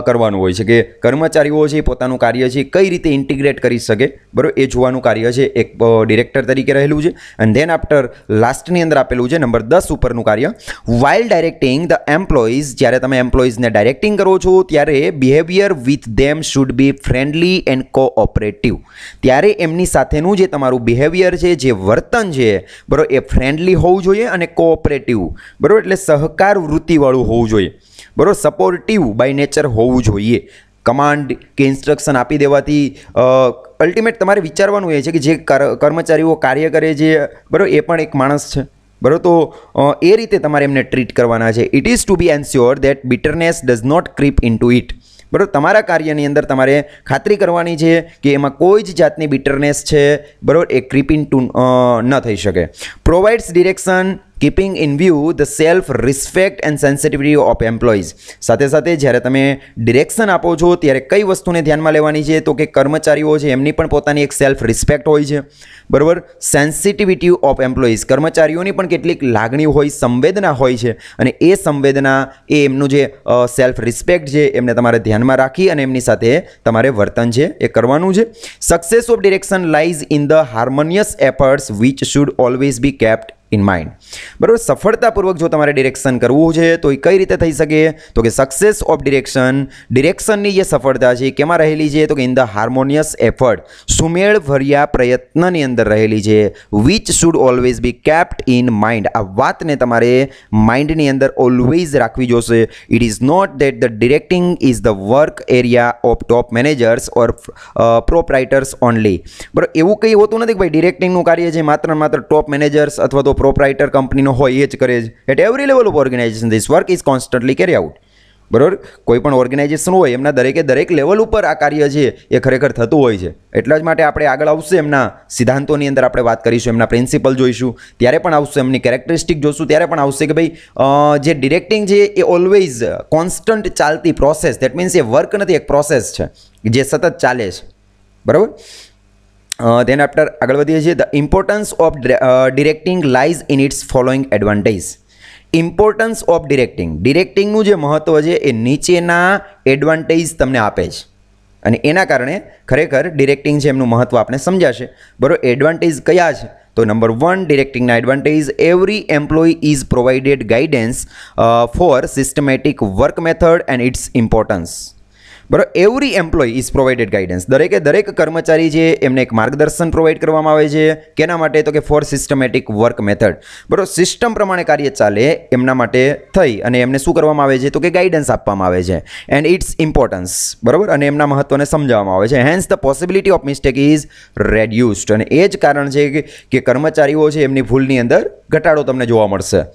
કરવાનું હોય છે, કે કર્મચારીઓ છે પોતાનું કાર્ય છે કઈ રીતે ઇન્ટિગ્રેટ કરી શકે. બરાબર. એ જોવાનું કાર્ય છે એક ડિરેક્ટર તરીકે રહેલું છે. અને ધેન આફ્ટર લાસ્ટની અંદર આપેલું છે નંબર 10 ઉપરનું કાર્ય, વાઇલ ડાયરેક્ટિંગ ધ એમ્પ્લોઈઝ. જ્યારે તમે એમ્પ્લોઈઝને ડાયરેક્ટિંગ કરો છો ત્યારે behaviour with them should be friendly and cooperative. ત્યારે એમની સાથેનું જે તમારું બિહેવિયર છે, જે વર્તન છે બરાબર એ ફ્રેન્ડલી હોવું જોઈએ અને કોઓપરેટિવ. બરાબર. એટલે સહકાર વૃત્તિવાળું હોવું જોઈએ. બરાબર. સપોર્ટિવ બાય નેચર હોવું જોઈએ. કમાન્ડ કે ઇન્સ્ટ્રક્શન આપી દેવાથી અલ્ટિમેટ તમારે વિચારવાનું એ છે કે જે કર્મચારીઓ કાર્ય કરે છે બરાબર એ પણ એક માણસ છે. બરાબર. તો એ રીતે તમારે એમને ટ્રીટ કરવાના છે. It is to be ensure that bitterness does not creep into it. બરાબર. તમારા કાર્યની અંદર તમારે ખાતરી કરવાની છે કે એમાં કોઈ જ જાતની બિટરનેસ છે બરાબર એ ક્રીપ ઇન્ટુ ન થઈ શકે. Provides direction keeping in view the self respect and sensitivity of employees. સાથે સાથે જ્યારે તમે ડિરેક્શન આપો છો ત્યારે કઈ વસ્તુને ધ્યાનમાં લેવાની છે તો કે કર્મચારીઓ છે એમની પણ પોતાની એક સેલ્ફ રિસ્પેક્ટ હોય છે. બરાબર. Sensitivity of employees. કર્મચારીઓની પણ કેટલીક લાગણીઓ હોય, સંવેદના હોય છે, અને એ સંવેદના એ એમનું જે સેલ્ફ રિસ્પેક્ટ છે એમને તમારે ધ્યાનમાં રાખી અને એમની સાથે તમારે વર્તન છે એ કરવાનું છે. Success of direction lies in the harmonious efforts which should always be kept in mind. બરાબર. સફળતાપૂર્વક જો તમારે ડિરેક્શન કરવું છે તો એ કઈ રીતે થઈ શકે તો કે સક્સેસ ઓફ ડિરેક્શનની જે સફળતા છે કેમાં રહેલી છે તો કે ઇન ધ હાર્મોનિયસ એફર્ટ. સુમેળ ભર્યા પ્રયત્નની અંદર રહેલી છે. Which should always be kept in mind. આ વાતને તમારે માઇન્ડની અંદર ઓલવેઝ રાખવી જોશે. It is not that the directing is the work area of top managers or proprietors only. બરાબર. એવું કંઈ હોતું નથી કે ભાઈ ડિરેક્ટિંગનું કાર્ય છે માત્ર ટોપ મેનેજર્સ અથવા તો પ્રોપ્રાઇટર કંપનીનો હોય એ જ કરે છે. At every level of organisation this work is constantly carry out. બરાબર. કોઈ પણ ઓર્ગેનાઇઝેશન હોય એમના દરેકે દરેક લેવલ ઉપર આ કાર્ય છે એ ખરેખર થતું હોય છે. એટલા જ માટે આપણે આગળ આવશે એમના સિદ્ધાંતોની અંદર આપણે વાત કરીશું, એમના પ્રિન્સિપલ જોઈશું ત્યારે પણ આવશે, એમની કેરેક્ટરિસ્ટિક જોઈશું ત્યારે પણ આવશે કે ભાઈ જે ડિરેક્ટિંગ છે એ ઓલવેઝ કોન્સ્ટન્ટ ચાલતી process, that means A work નથી, એક પ્રોસેસ છે જે સતત ચાલે છે. બરાબર. ધેન આફ્ટર આગળ વધીએ છીએ. The importance of directing lies in its following advantage. Importance of ડિરેક્ટિંગનું જે મહત્ત્વ છે એ નીચેના એડવાન્ટેજ તમને આપે છે, અને એના કારણે ખરેખર ડિરેક્ટિંગ છે એમનું મહત્ત્વ આપણે સમજાશે. બરાબર. એડવાન્ટેજ કયા છે તો નંબર 1 ડિરેક્ટિંગના advantage, every employee is provided guidance for systematic work method and its importance. બરાબર. Every employee is provided guidance. દરેક કર્મચારી છે એમને એક માર્ગદર્શન પ્રોવાઈડ કરવામાં આવે છે. કેના માટે તો કે ફોર સિસ્ટમેટિક વર્ક મેથડ. બરાબર. સિસ્ટમ પ્રમાણે કાર્ય ચાલે એમના માટે થઈ અને એમને શું કરવામાં આવે છે તો કે ગાઈડન્સ આપવામાં આવે છે. And its importance. બરાબર. અને એમના મહત્ત્વને સમજાવવામાં આવે છે. Hence the possibility of mistake is reduced. અને એ જ કારણ છે કે કર્મચારીઓ છે એમની ભૂલની અંદર ઘટાડો તમને જોવા મળશે.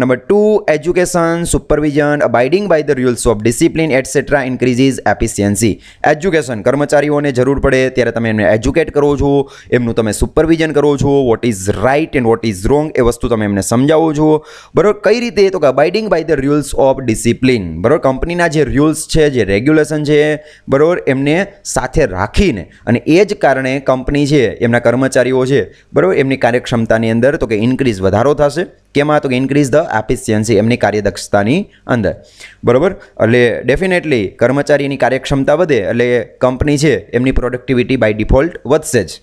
Number 2 education, supervision, abiding by the rules of discipline etcetera increase increase efficiency. Education, કર્મચારીઓને જરૂર પડે ત્યારે તમે એમને એજ્યુકેટ કરો છો, એમનું તમે સુપરવિઝન કરો છો, what is right and what is wrong એ વસ્તુ તમે એમને સમજાવો છો. બરાબર, કઈ રીતે? તો કે abiding by the rules of discipline. બરાબર, કંપનીના જે રૂલ્સ છે, જે રેગ્યુલેશન છે, બરાબર, એમને સાથે રાખીને અને એ જ કારણે કંપની છે, એમના કર્મચારીઓ છે, બરાબર, એમની કાર્યક્ષમતાની અંદર તો કે ઇન્ક્રીઝ વધારો થશે. કેમાં? તો કે ઇન્ક્રીઝ ધ એફિશિયન્સી, એમની કાર્યદક્ષતાની અંદર. બરાબર, એટલે ડેફિનેટલી કર્મચારીની કાર્યક્ષમતા વધે એટલે કંપની છે એમની પ્રોડક્ટિવિટી બાય ડિફોલ્ટ વધશે જ.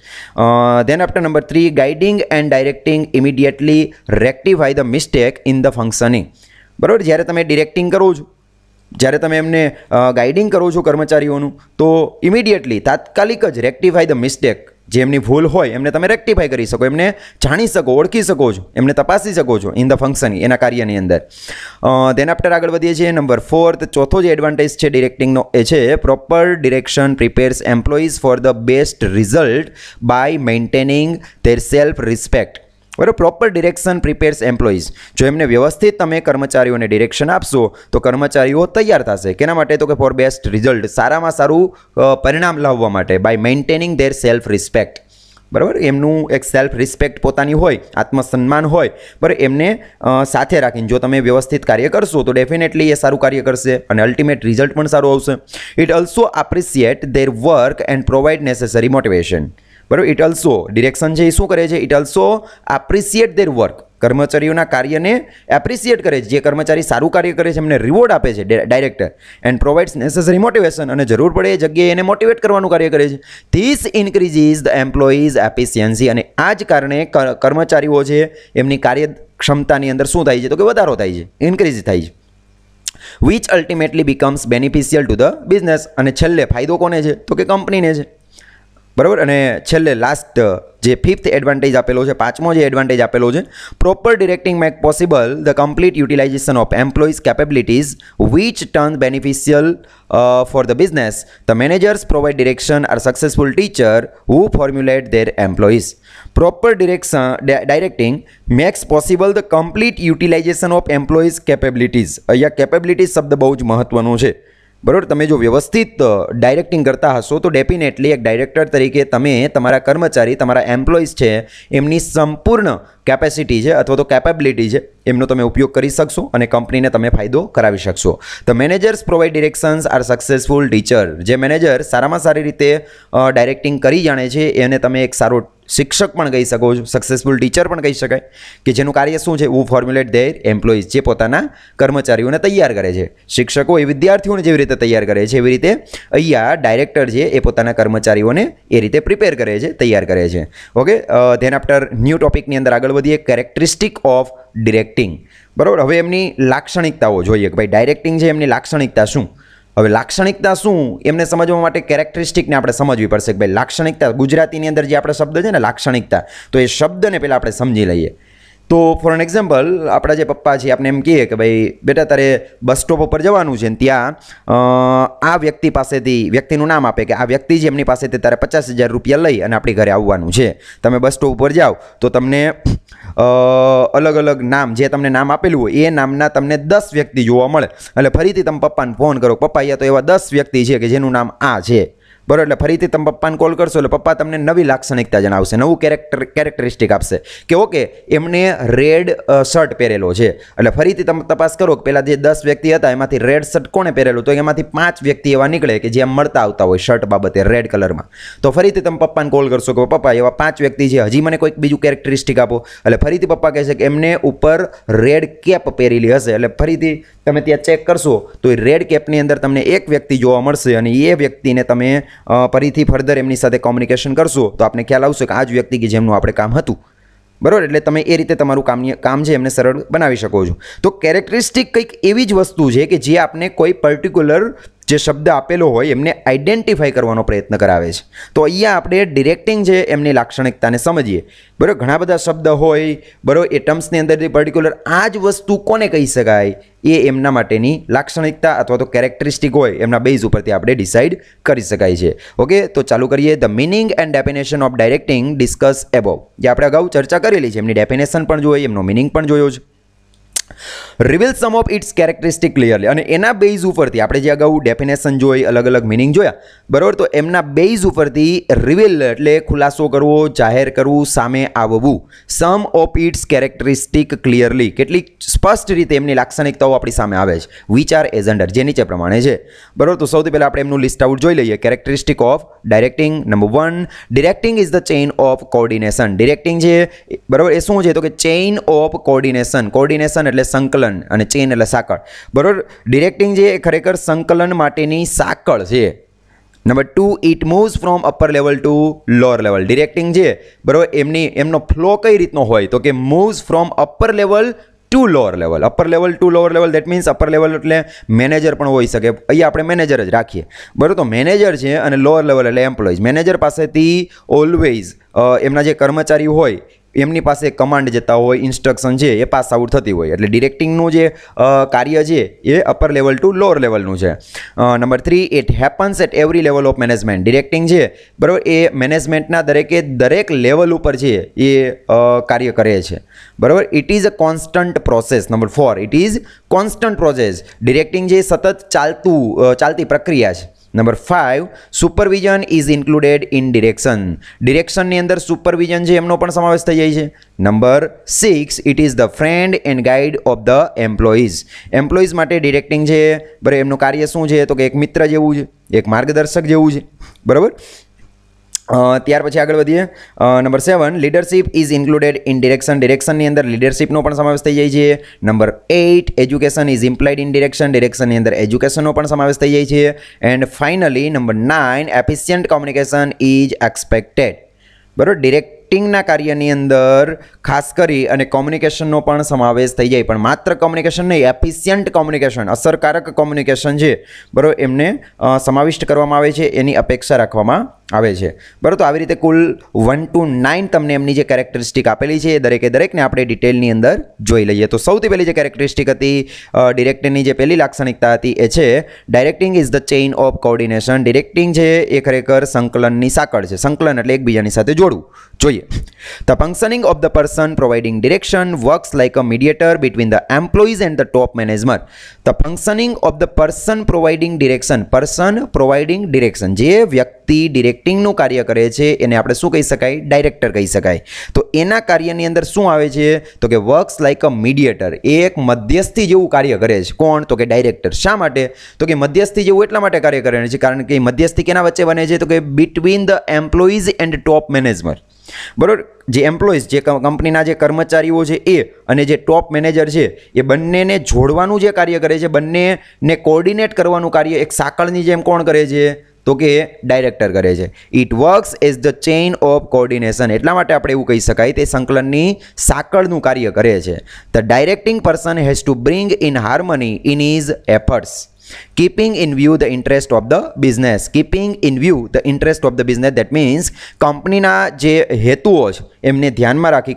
Then after number 3, guiding and directing immediately rectify the mistake in the functioning. બરાબર, જ્યારે તમે ડિરેક્ટિંગ કરો છો, જ્યારે તમે એમને ગાઇડિંગ કરો છો કર્મચારીઓનું, તો ઇમિડિયેટલી તાત્કાલિક જ રેક્ટિફાય ધ મિસ્ટેક, જે એમની ભૂલ હોય એમને તમે રેક્ટિફાઈ કરી શકો, એમને જાણી શકો, ઓળખી શકો છો, એમને તપાસી શકો છો ઇન ધ ફંક્શન, એના કાર્યની અંદર. ધેન આફ્ટર આગળ વધીએ છીએ નંબર 4. ચોથો જે એડવાન્ટેજ છે ડિરેક્ટિંગનો એ છે proper direction prepares employees for the best result by maintaining their self respect. બરાબર, પ્રોપર ડિરેક્શન પ્રિપેર્સ એમ્પ્લોઈઝ. જો એમને વ્યવસ્થિત તમે કર્મચારીઓને ડિરેક્શન આપશો તો કર્મચારીઓ તૈયાર થશે. કેના માટે? તો કે ફોર બેસ્ટ રિઝલ્ટ, સારામાં સારું પરિણામ લાવવા માટે. By maintaining their self respect. બરાબર, એમનું એક સેલ્ફ રિસ્પેક્ટ પોતાની હોય, આત્મસન્માન હોય, બરાબર, એમને સાથે રાખીને જો તમે વ્યવસ્થિત કાર્ય કરશો તો ડેફિનેટલી એ સારું કાર્ય કરશે અને અલ્ટિમેટ રિઝલ્ટ પણ સારું આવશે. It also appreciate their work and provide necessary motivation. બરાબર, ઇટ ઓલ્સો ડિરેક્શન છે એ શું કરે છે? It also appreciate their work, કર્મચારીઓના કાર્યને એપ્રિશિએટ કરે છે. જે કર્મચારી સારું કાર્ય કરે છે એમને રિવોર્ડ આપે છે director. And provides necessary motivation, અને જરૂર પડે એ જગ્યાએ એને મોટિવેટ કરવાનું કાર્ય કરે છે. This ઇન્ક્રીઝીસ the employees efficiency. અને આ જ કારણે કર્મચારીઓ છે એમની કાર્યક્ષમતાની અંદર શું થાય છે? તો કે વધારો થાય છે, ઇન્ક્રીઝ થાય છે. Which ultimately becomes beneficial to the business. અને છેલ્લે ફાયદો કોને છે? તો કે કંપનીને છે. બરાબર, અને છેલ્લે લાસ્ટ જે 5th એડવાન્ટેજ આપેલો છે, 5મો જે એડવાન્ટેજ આપેલો છે, proper directing make possible the complete utilization of employees capabilities which turn beneficial for the business. The managers provide direction are successful teacher who formulate their employees. Proper directing makes possible the complete utilization of employees capabilities. અહીંયા capabilities શબ્દ બહુ જ મહત્વનો છે. બરાબર, તમે જો વ્યવસ્થિત ડાયરેક્ટિંગ કરતા હશો તો ડેફિનેટલી એક ડાયરેક્ટર તરીકે તમે તમારા કર્મચારી, તમારા એમ્પ્લોઈઝ છે એમની સંપૂર્ણ કેપેસિટી છે અથવા તો કેપેબિલિટી છે એમનો તમે ઉપયોગ કરી શકશો અને કંપનીને તમે ફાયદો કરાવી શકશો. The managers provide directions are successful teacher. જે મેનેજર સારામાં સારી રીતે ડાયરેક્ટિંગ કરી જાણે છે એને તમે એક સારો શિક્ષક પણ કહી શકો છો, સક્સેસફુલ ટીચર પણ કહી શકાય, કે જેનું કાર્ય શું છે? હુ ફોર્મ્યુલેટ ધેર એમ્પ્લોઈઝ, જે પોતાના કર્મચારીઓને તૈયાર કરે છે. શિક્ષકો એ વિદ્યાર્થીઓને જેવી રીતે તૈયાર કરે છે એવી રીતે અહીંયા ડાયરેક્ટર છે એ પોતાના કર્મચારીઓને એ રીતે પ્રિપેર કરે છે, તૈયાર કરે છે. ઓકે, ધેન આફ્ટર ન્યૂ ટોપિકની અંદર આગળ વધીએ, કેરેક્ટરિસ્ટિક ઓફ ડિરેક્ટિંગ. બરાબર, હવે એમની લાક્ષણિકતાઓ જોઈએ કે ભાઈ ડાયરેક્ટિંગ છે એમની લાક્ષણિકતા શું. હવે લાક્ષણિકતા શું એમને સમજવા માટે કેરેક્ટરિસ્ટિકને આપણે સમજવી પડશે કે ભાઈ લાક્ષણિકતા, ગુજરાતીની અંદર જે આપણે શબ્દ છે ને લાક્ષણિકતા, તો એ શબ્દને પહેલાં આપણે સમજી લઈએ. તો ફોર એન એક્ઝામ્પલ, આપણા જે પપ્પા છે આપણે એમ કહીએ કે ભાઈ બેટા તારે બસ સ્ટોપ ઉપર જવાનું છે ને ત્યાં આ વ્યક્તિ પાસેથી વ્યક્તિનું નામ આપે કે આ વ્યક્તિ છે એમની પાસેથી તારે 50,000 રૂપિયા લઈ અને આપણી ઘરે આવવાનું છે. તમે બસ સ્ટોપ ઉપર જાઓ તો તમને અલગ અલગ નામ, જે તમને નામ આપેલું હોય એ નામના તમને 10 વ્યક્તિ જોવા મળે. એટલે ફરીથી તમે પપ્પાને ફોન કરો, પપ્પા અહીંયા તો એવા 10 વ્યક્તિ છે કે જેનું નામ આ છે. બરાબર, એટલે ફરીથી તમે પપ્પાને કોલ કરશો એટલે પપ્પા તમને નવી લાક્ષણિકતા જણાવશે, નવું કેરેક્ટરિસ્ટિક આપશે કે ઓકે એમને રેડ શર્ટ પહેરેલો છે. એટલે ફરીથી તમે તપાસ કરો કે પહેલાં જે 10 વ્યક્તિ હતા એમાંથી રેડ શર્ટ કોણે પહેરેલું, તો એમાંથી 5 વ્યક્તિ એવા નીકળે કે જે આમ મળતા આવતા હોય શર્ટ બાબતે રેડ કલરમાં. તો ફરીથી તમે પપ્પાને કોલ કરશો કે પપ્પા એવા 5 વ્યક્તિ છે, હજી મને કોઈક બીજું કેરેક્ટરિસ્ટિક આપો. એટલે ફરીથી પપ્પા કહેશે કે એમને ઉપર રેડ કેપ પહેરેલી હશે. એટલે ફરીથી તમે ત્યાં ચેક કરશો તો એ રેડ કેપની અંદર તમને એક વ્યક્તિ જોવા મળશે અને એ વ્યક્તિને તમે ફરીથી ફર્ધર એમની સાથે કોમ્યુનિકેશન કરશો તો આપને ખ્યાલ આવશે કે આ જ વ્યક્તિ કે જેમનું આપણે કામ હતું. બરાબર, એટલે તમે એ રીતે તમારું કામ છે એમને સરળ બનાવી શકો છો. તો કેરેક્ટરિસ્ટિક કંઈક એવી જ વસ્તુ છે કે જે આપને કોઈ પર્ટિક્યુલર જે શબ્દ આપેલો હોય એમને આઈડેન્ટિફાઈ કરવાનો પ્રયત્ન કરાવે છે. તો અહીંયા આપણે ડિરેક્ટિંગ છે એમની લાક્ષણિકતાને સમજીએ. બરાબર, ઘણા બધા શબ્દ હોય, બરાબર, એ ટર્મ્સની અંદરથી પર્ટિક્યુલર આ જ વસ્તુ કોને કહી શકાય એ એમના માટેની લાક્ષણિકતા અથવા તો કેરેક્ટરિસ્ટિક હોય એમના બેઝ ઉપરથી આપણે ડિસાઇડ કરી શકાય છે. ઓકે, તો ચાલુ કરીએ. The meaning and definition of directing discuss above. જે આપણે અગાઉ ચર્ચા કરેલી છે, એમની ડેફિનેશન પણ જોઈ, એમનો મિનિંગ પણ જોયો છે. Reveal some of its characteristic clearly, અને એના બેઝ ઉપરથી આપણે જે અગાઉ ડેફિનેશન જોઈ, અલગ અલગ મિનિંગ જોયા, બરાબર, તો એમના બેઝ ઉપરથી રિવીલ એટલે ખુલાસો કરવો, જાહેર કરવું, સામે આવવું. સમ ઓફ ઇટ્સ કેરેક્ટરિસ્ટિક ક્લિયરલી, કેટલીક સ્પષ્ટ રીતે એમની લાક્ષણિકતાઓ આપણી સામે આવે છે. વિચ આર એઝ અંડર, જે નીચે પ્રમાણે છે, બરાબર. તો સૌથી પહેલાં આપણે એમનું લિસ્ટ આઉટ જોઈ લઈએ. Characteristic of directing. Number 1, directing is the chain of coordination. Directing છે, બરાબર, એ શું છે? તો કે ચેઇન ઓફ કોર્ડિનેશન. કોર્ડિનેશન એટલે સંકલન અને ચેઇન એટલે સાંકળ, બરાબર. ડિરેક્ટિંગ જે ખરેખર સંકલન માટેની સાંકળ છે. Number 2, it moves from upper level to lower level. Directing છે, બરાબર, એમનો ફ્લો કઈ રીતનો હોય? તો કે moves from upper level to lower level. Upper level to lower level, that means upper level એટલે મેનેજર પણ હોઈ શકે. અહીંયા આપણે મેનેજર જ રાખીએ, બરાબર. તો મેનેજર છે અને લોઅર લેવલ એટલે એમ્પ્લોઈઝ. મેનેજર પાસેથી ઓલવેઝ એમના જે કર્મચારી હોય એમની પાસે કમાન્ડ જતા હોય, ઇન્સ્ટ્રક્શન છે એ પાસ આઉટ થતી હોય. એટલે ડિરેક્ટિંગનું જે કાર્ય છે એ અપર લેવલ ટુ લોઅર લેવલનું છે. Number 3, it happens at every level of management. Directing છે, બરાબર, એ મેનેજમેન્ટના દરેક લેવલ ઉપર છે એ કાર્ય કરે છે, બરાબર. It is a constant process. Number 4, it is constant process. Directing જે સતત ચાલતી પ્રક્રિયા છે. Number 5, supervision is included in direction. ડિરેક્શનની અંદર સુપરવિઝન છે એમનો પણ સમાવેશ થઈ જાય છે. Number 6, it is the friend and guide of the employees. Employees માટે ડિરેક્ટિંગ છે, બરાબર, એમનું કાર્ય શું છે? તો કે એક મિત્ર જેવું છે, એક માર્ગદર્શક જેવું છે, બરાબર. ત્યાર પછી આગળ વધીએ. Number 7, leadership is included in direction. ડિરેક્શનની અંદર લીડરશિપનો પણ સમાવેશ થઈ જાય છે. Number 8, education is implied in direction. ડિરેક્શનની અંદર એજ્યુકેશનનો પણ સમાવેશ થઈ જાય છે. And finally number 9, efficient communication is expected. બરાબર. ડિરેક્ટિંગના કાર્યની અંદર ખાસ કરી અને કોમ્યુનિકેશનનો પણ સમાવેશ થઈ જાય, પણ માત્ર કોમ્યુનિકેશન નહીં, એફિશિયન્ટ કોમ્યુનિકેશન, અસરકારક કોમ્યુનિકેશન છે, બરાબર, એમને સમાવિષ્ટ કરવામાં આવે છે, એની અપેક્ષા રાખવામાં આવે છે, બરાબર. તો આવી રીતે કુલ 1 to 9 તમને એમની જે કેરેક્ટરિસ્ટિક આપેલી છે એ દરેકને આપણે ડિટેલની અંદર જોઈ લઈએ. તો સૌથી પહેલી જે કેરેક્ટરિસ્ટિક હતી ડિરેક્ટિંગની, જે પહેલી લાક્ષણિકતા હતી એ છે directing is the chain of coordination. Directing છે એ ખરેખર સંકલનની સાંકળ છે. સંકલન એટલે એકબીજાની સાથે જોડવું. જોઈએ. The functioning of the person providing direction works like a mediator between the employees and the top management. The functioning of the person providing direction. Person providing direction. જે વ્યક્તિ ડિરેક્ટિંગનું કાર્ય કરે છે એને આપણે શું કહી શકાય? ડાયરેક્ટર કહી શકાય. તો એના કાર્યની અંદર શું આવે છે? તો કે વર્ક્સ લાઇક અ મીડિયેટર. એ એક મધ્યસ્થી જેવું કાર્ય કરે છે. કોણ? તો કે ડાયરેક્ટર. શા માટે? તો કે મધ્યસ્થી જેવું એટલા માટે કાર્ય કરે છે કારણ કે મધ્યસ્થી કેના વચ્ચે બને છે? તો કે between the employees and top management. બરાબર. જે એમ્પ્લોઈઝ, જે કંપનીના જે કર્મચારીઓ છે એ અને જે ટોપ મેનેજર છે એ બંનેને જોડવાનું જે કાર્ય કરે છે, બંનેને કોર્ડિનેટ કરવાનું કાર્ય એક સાંકળની જેમ કોણ કરે છે? તો કે ડાયરેક્ટર કરે છે. It works as the chain of coordination. એટલા માટે આપણે એવું કહી શકાય તે સંકલનની સાંકળનું કાર્ય કરે છે. The directing person has to bring in harmony in his efforts, keeping in view the interest of the business. Keeping in view the interest of the business, that means કંપનીના જે હેતુઓ છે એમને ધ્યાનમાં રાખી,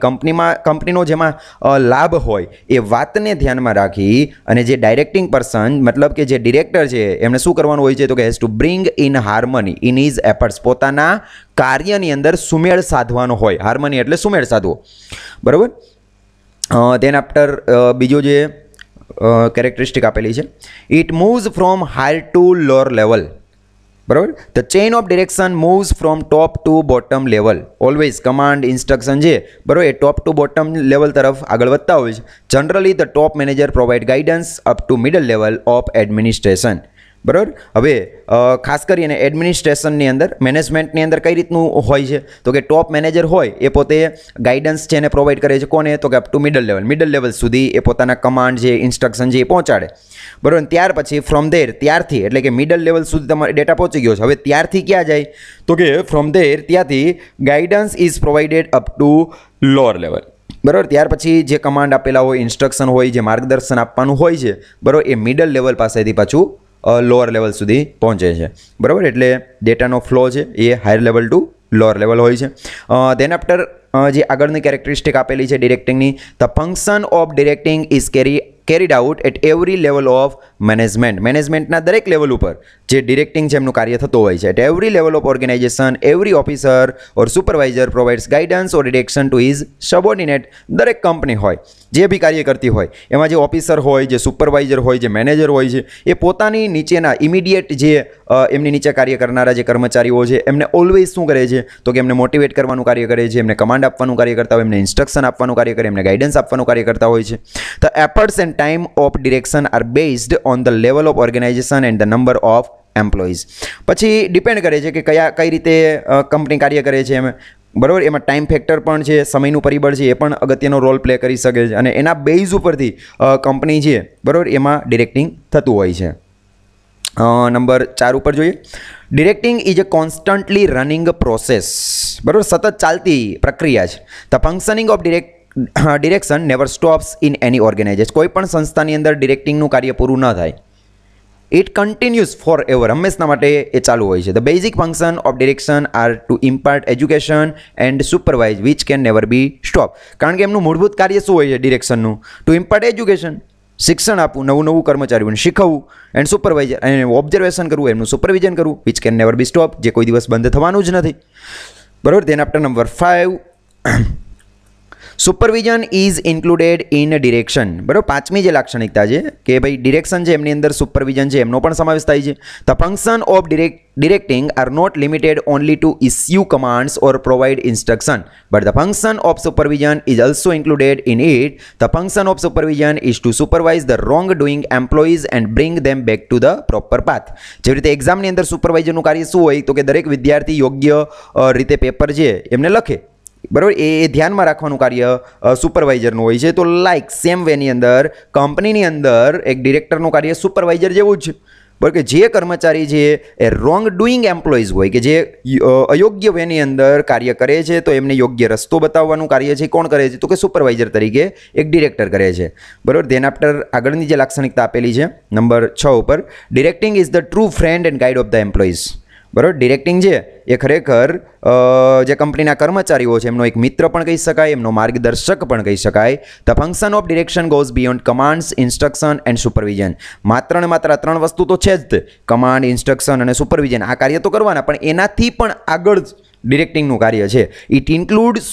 કંપનીનો જેમાં લાભ હોય એ વાતને ધ્યાનમાં રાખી અને જે ડાયરેક્ટિંગ પર્સન મતલબ કે જે ડિરેક્ટર છે એમને શું કરવાનું હોય છે? તો કે has to bring in harmony in his efforts. પોતાના કાર્યની અંદર સુમેળ સાધવાનો હોય. હાર્મની એટલે સુમેળ સાધવો, બરાબર. દેન આફ્ટર બીજો જે કેરેક્ટરિસ્ટિક આપેલી છે, it moves from higher to lower level. બરાબર. The chain of direction moves from top to bottom level. Always command instruction છે, બરાબર, એ ટોપ ટુ બોટમ લેવલ તરફ આગળ વધતા હોય છે. Generally the top manager provide guidance up to middle level of administration. બરાબર. હવે ખાસ કરીને એડમિનિસ્ટ્રેશનની અંદર, મેનેજમેન્ટની અંદર કઈ રીતનું હોય છે? તો કે ટોપ મેનેજર હોય એ પોતે ગાઈડન્સ છે એને પ્રોવાઈડ કરે છે. કોને? તો કે અપ ટુ મિડલ લેવલ સુધી એ પોતાના કમાન્ડ છે, ઇન્સ્ટ્રક્શન છે એ પહોંચાડે, બરાબર. ત્યાર પછી ફ્રોમ ધેર, ત્યારથી એટલે કે મિડલ લેવલ સુધી તમારો ડેટા પહોંચી ગયો છે. હવે ત્યારથી ક્યાં જાય? તો કે ફ્રોમ ધેર, ત્યાંથી guidance is provided up to lower level. બરાબર. ત્યાર પછી જે કમાન્ડ આપેલા હોય, ઇન્સ્ટ્રક્શન હોય, જે માર્ગદર્શન આપવાનું હોય છે, બરાબર, એ મિડલ લેવલ પાસેથી પાછું લોઅર લેવલ સુધી પહોંચે છે, બરાબર. એટલે ડેટાનો ફ્લો છે એ higher level to lower level હોય છે. દેન આફ્ટર જે આગળની કેરેક્ટરિસ્ટિક આપેલી છે ડિરેક્ટિંગની, the function of directing is carried out at every level of management. મેનેજમેન્ટના દરેક લેવલ ઉપર જે ડિરેક્ટિંગ છે એમનું કાર્ય થતું હોય છે. At every level of organisation every officer or supervisor provides guidance or direction to his subordinate. દરેક કંપની હોય જે બી કાર્ય કરતી હોય એમાં જે ઓફિસર હોય, જે સુપરવાઇઝર હોય, જે મેનેજર હોય છે, એ પોતાની નીચેના ઇમિડિયેટ જે એમની નીચે કાર્ય કરનારા જે કર્મચારીઓ છે એમને ઓલવેઝ શું કરે છે તો કે એમને મોટિવેટ કરવાનું કાર્ય કરે છે, એમને કમાન્ડ આપવાનું કાર્ય કરતા હોય, એમને ઇન્સ્ટ્રક્શન આપવાનું કાર્ય કરે, એમને ગાઈડન્સ આપવાનું કાર્ય કરતા હોય છે. The efforts and time of direction are based on the level of organisation and the number of employees. પછી ડિપેન્ડ કરે છે કે કઈ રીતે કંપની કાર્ય કરે છે એમ, બરાબર. એમાં ટાઈમ ફેક્ટર પણ છે, સમયનું પરિબળ છે, એ પણ અગત્યનો રોલ પ્લે કરી શકે છે અને એના બેઝ ઉપરથી કંપની છે, બરાબર, એમાં ડિરેક્ટિંગ થતું હોય છે. નંબર 4 ઉપર જોઈએ. Directing is a constantly running process, બરાબર, સતત ચાલતી પ્રક્રિયા છે. The functioning of direction never stops in any organization. કોઈ પણ સંસ્થાની અંદર ડિરેક્ટિંગનું કાર્ય પૂરું ન થાય. ઇટ કન્ટિન્યુઝ ફોર એવર, હંમેશના માટે એ ચાલુ હોય છે. The basic function of direction are to impart education and supervise which can never be stop. કારણ કે એમનું મૂળભૂત કાર્ય શું હોય છે ડિરેક્શનનું? ટુ ઇમ્પાર્ટ એજ્યુકેશન, શિક્ષણ આપવું, નવું કર્મચારીઓને શીખવવું, એન્ડ સુપરવાઇઝર અને ઓબ્ઝર્વેશન કરવું, એમનું સુપરવિઝન કરવું, which can never be stop, જે કોઈ દિવસ બંધ થવાનું જ નથી, બરાબર. Then after number 5, supervision is included in direction, બરાબર. પાંચમી જે લાક્ષણિકતા છે કે ભાઈ ડિરેક્શન છે એમની અંદર સુપરવિઝન છે એમનો પણ સમાવેશ થાય છે. The function of directing are not limited only to issue commands or provide instruction but the function of supervision is also included in it. The function of supervision is to supervise the wrong doing employees and bring them back to the proper path. જેવી રીતે એક્ઝામની અંદર સુપરવાઇઝરનું કાર્ય શું હોય તો કે દરેક વિદ્યાર્થી યોગ્ય રીતે પેપર છે એમને લખે, બરાબર, એ ધ્યાનમાં રાખવાનું કાર્ય સુપરવાઇઝરનું હોય છે. તો લાઈક સેમ વેની અંદર કંપનીની અંદર એક ડિરેક્ટરનું કાર્ય સુપરવાઇઝર જેવું જ છે, બરાબર, કે જે કર્મચારી છે એ રોંગ ડુઈંગ એમ્પ્લોઈઝ હોય કે જે અયોગ્ય વેની અંદર કાર્ય કરે છે તો એમને યોગ્ય રસ્તો બતાવવાનું કાર્ય છે કોણ કરે છે તો કે સુપરવાઇઝર તરીકે એક ડિરેક્ટર કરે છે, બરાબર. ધેન આફ્ટર આગળની જે લાક્ષણિકતા આપેલી છે નંબર 6 ઉપર, directing is the true friend and guide of the employees, બરાબર. ડિરેક્ટિંગ છે એ ખરેખર જે કંપનીના કર્મચારીઓ છે એમનો એક મિત્ર પણ કહી શકાય, એમનો માર્ગદર્શક પણ કહી શકાય. The function of direction goes beyond commands, instruction and supervision. માત્ર ને માત્ર આ 3 વસ્તુ તો છે જ, કમાન્ડ, ઇન્સ્ટ્રક્શન અને સુપરવિઝન. આ કાર્ય તો કરવાના પણ એનાથી પણ આગળ ડિરેક્ટિંગનું કાર્ય છે. It includes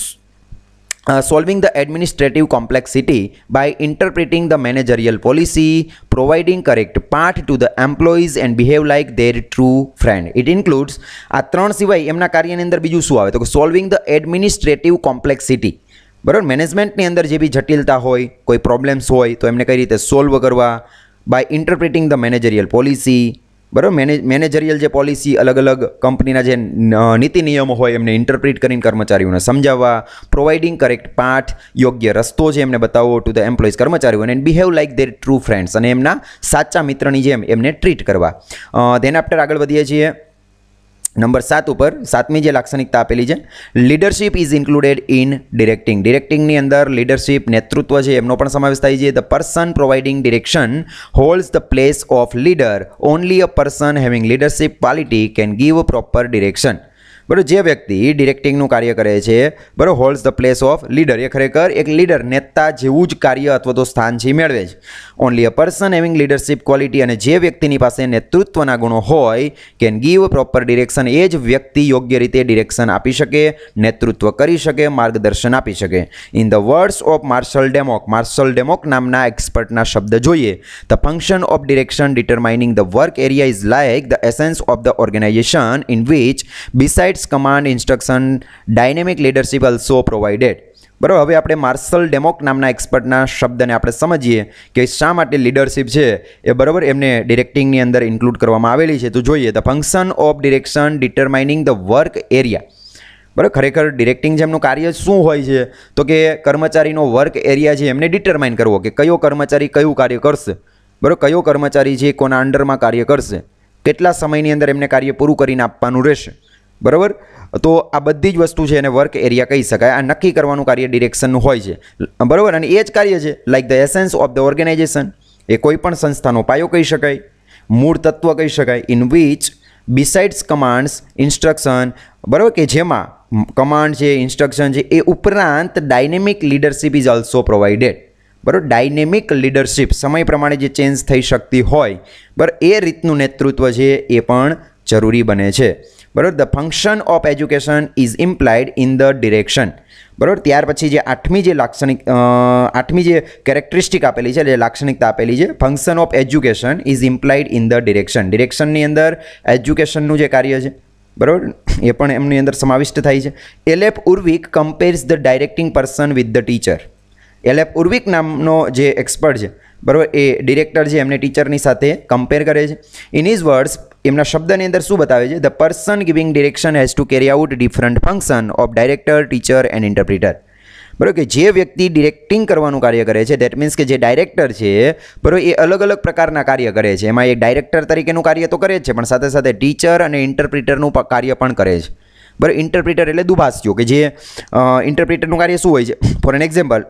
solving the administrative complexity by interpreting the managerial policy, providing correct path to the employees and behave like their true friend. It includes આ 3 સિવાય એમના કાર્યની અંદર બીજું શું આવે તો કે solving the administrative complexity, બરાબર. મેનેજમેન્ટની અંદર જે બી જટિલતા હોય, કોઈ પ્રોબ્લેમ્સ હોય તો એમને કઈ રીતે સોલ્વ કરવા, બાય ઇન્ટરપ્રિટિંગ ધ મેનેજરિયલ પોલિસી, બરાબર. મેનેજરિયલ જે પોલિસી અલગ અલગ કંપનીના જે નીતિ નિયમો હોય એમને ઇન્ટરપ્રિટ કરીને કર્મચારીઓને સમજાવવા, પ્રોવાઇડિંગ કરેક્ટ પાથ, યોગ્ય રસ્તો છે એમને બતાવો ટુ ધ એમ્પ્લોઈઝ કર્મચારીઓને, and behave like there true friends, અને એમના સાચા મિત્રની જેમ એમને ટ્રીટ કરવા. ધેન આફ્ટર આગળ વધીએ છીએ નંબર 7 ઉપર. 7મી જે લાક્ષણિકતા આપેલી છે, leadership is included in directing. ડિરેક્ટિંગની અંદર લીડરશિપ, નેતૃત્વ છે એમનો પણ સમાવેશ થાય છે. The person providing direction holds the place of leader. Only a person having leadership quality can give proper direction, બરાબર. જે વ્યક્તિ ડિરેક્ટિંગનું કાર્ય કરે છે, બરાબર, holds the place of leader, એ ખરેખર એક લીડર, નેતા જેવું જ કાર્ય અથવા તો સ્થાન છે મેળવે છે. Only a person having leadership quality, અને જે વ્યક્તિની પાસે નેતૃત્વના ગુણો હોય કેન ગીવ પ્રોપર ડિરેક્શન, એ જ વ્યક્તિ યોગ્ય રીતે ડિરેક્શન આપી શકે, નેતૃત્વ કરી શકે, માર્ગદર્શન આપી શકે. In the words of Marshall Dimock નામના એક્સપર્ટના શબ્દ જોઈએ, the function of direction determining the work area is like the essence of the organization in which beside command, instruction, dynamic leadership also provided, બરાબર. હવે આપણે માર્શલ ડેમોક નામના એક્સપર્ટના શબ્દને આપણે સમજીએ કે શા માટે લીડરશિપ છે એ, બરાબર, એમને ડિરેક્ટિંગની અંદર ઇન્ક્લુડ કરવામાં આવેલી છે. તો જોઈએ, the function of direction determining the work area, બરાબર. ખરેખર ડિરેક્ટિંગ જેમનું કાર્ય શું હોય છે તો કે કર્મચારીનો વર્ક એરિયા છે એમને ડિટરમાઇન કરવો કે કયો કર્મચારી કયું કાર્ય કરશે, બરાબર, કયો કર્મચારી છે કોના અંડરમાં કાર્ય કરશે, કેટલા સમયની અંદર એમને કાર્ય પૂરું કરીને આપવાનું રહેશે, બરાબર. તો આ બધી જ વસ્તુ છે એને વર્ક એરિયા કહી શકાય. આ નક્કી કરવાનું કાર્ય ડિરેક્શનનું હોય છે, બરાબર. અને એ જ કાર્ય છે like the essence of the organization, એ કોઈ પણ સંસ્થાનો પાયો કહી શકાય, મૂળ તત્વ કહી શકાય. In which besides commands, instruction, બરાબર, કે જેમાં કમાન્ડ છે, ઇન્સ્ટ્રક્શન છે, એ ઉપરાંત dynamic leadership is also provided, બરાબર. ડાયનેમિક લીડરશિપ, સમય પ્રમાણે જે ચેન્જ થઈ શકતી હોય, બરાબર, એ રીતનું નેતૃત્વ છે એ પણ જરૂરી બને છે, બરાબર. The function of education is implied in the direction, બરાબર. ત્યાર પછી જે આઠમી જે કેરેક્ટરિસ્ટિક આપેલી છે, જે લાક્ષણિકતા આપેલી છે, function of education is implied in the direction. ડિરેક્શનની અંદર એજ્યુકેશનનું જે કાર્ય છે, બરાબર, એ પણ એમની અંદર સમાવિષ્ટ થાય છે. એલેપ Urwick compares the directing person with the teacher. એલેપ ઉર્વિક નામનો જે એક્સપર્ટ છે, બરાબર, એ ડિરેક્ટર છે એમને ટીચરની સાથે કમ્પેર કરે છે. ઇન હિઝ વર્ડ્સ, એમના શબ્દની અંદર શું બતાવે છે? The person giving direction has two carry out different function of director, teacher and interpreter. બરાબર, કે જે વ્યક્તિ ડિરેક્ટિંગ કરવાનું કાર્ય કરે છે, દેટ મીન્સ કે જે ડાયરેક્ટર છે, બરાબર, એ અલગ અલગ પ્રકારના કાર્ય કરે છે. એમાં એ ડાયરેક્ટર તરીકેનું કાર્ય તો કરે જ છે, પણ સાથે સાથે ટીચર અને ઇન્ટરપ્રિટરનું કાર્ય પણ કરે છે. બરાબર, ઇન્ટરપ્રિટર એટલે દુભાષીઓ, કે જે ઇન્ટરપ્રિટરનું કાર્ય શું હોય છે? For an example,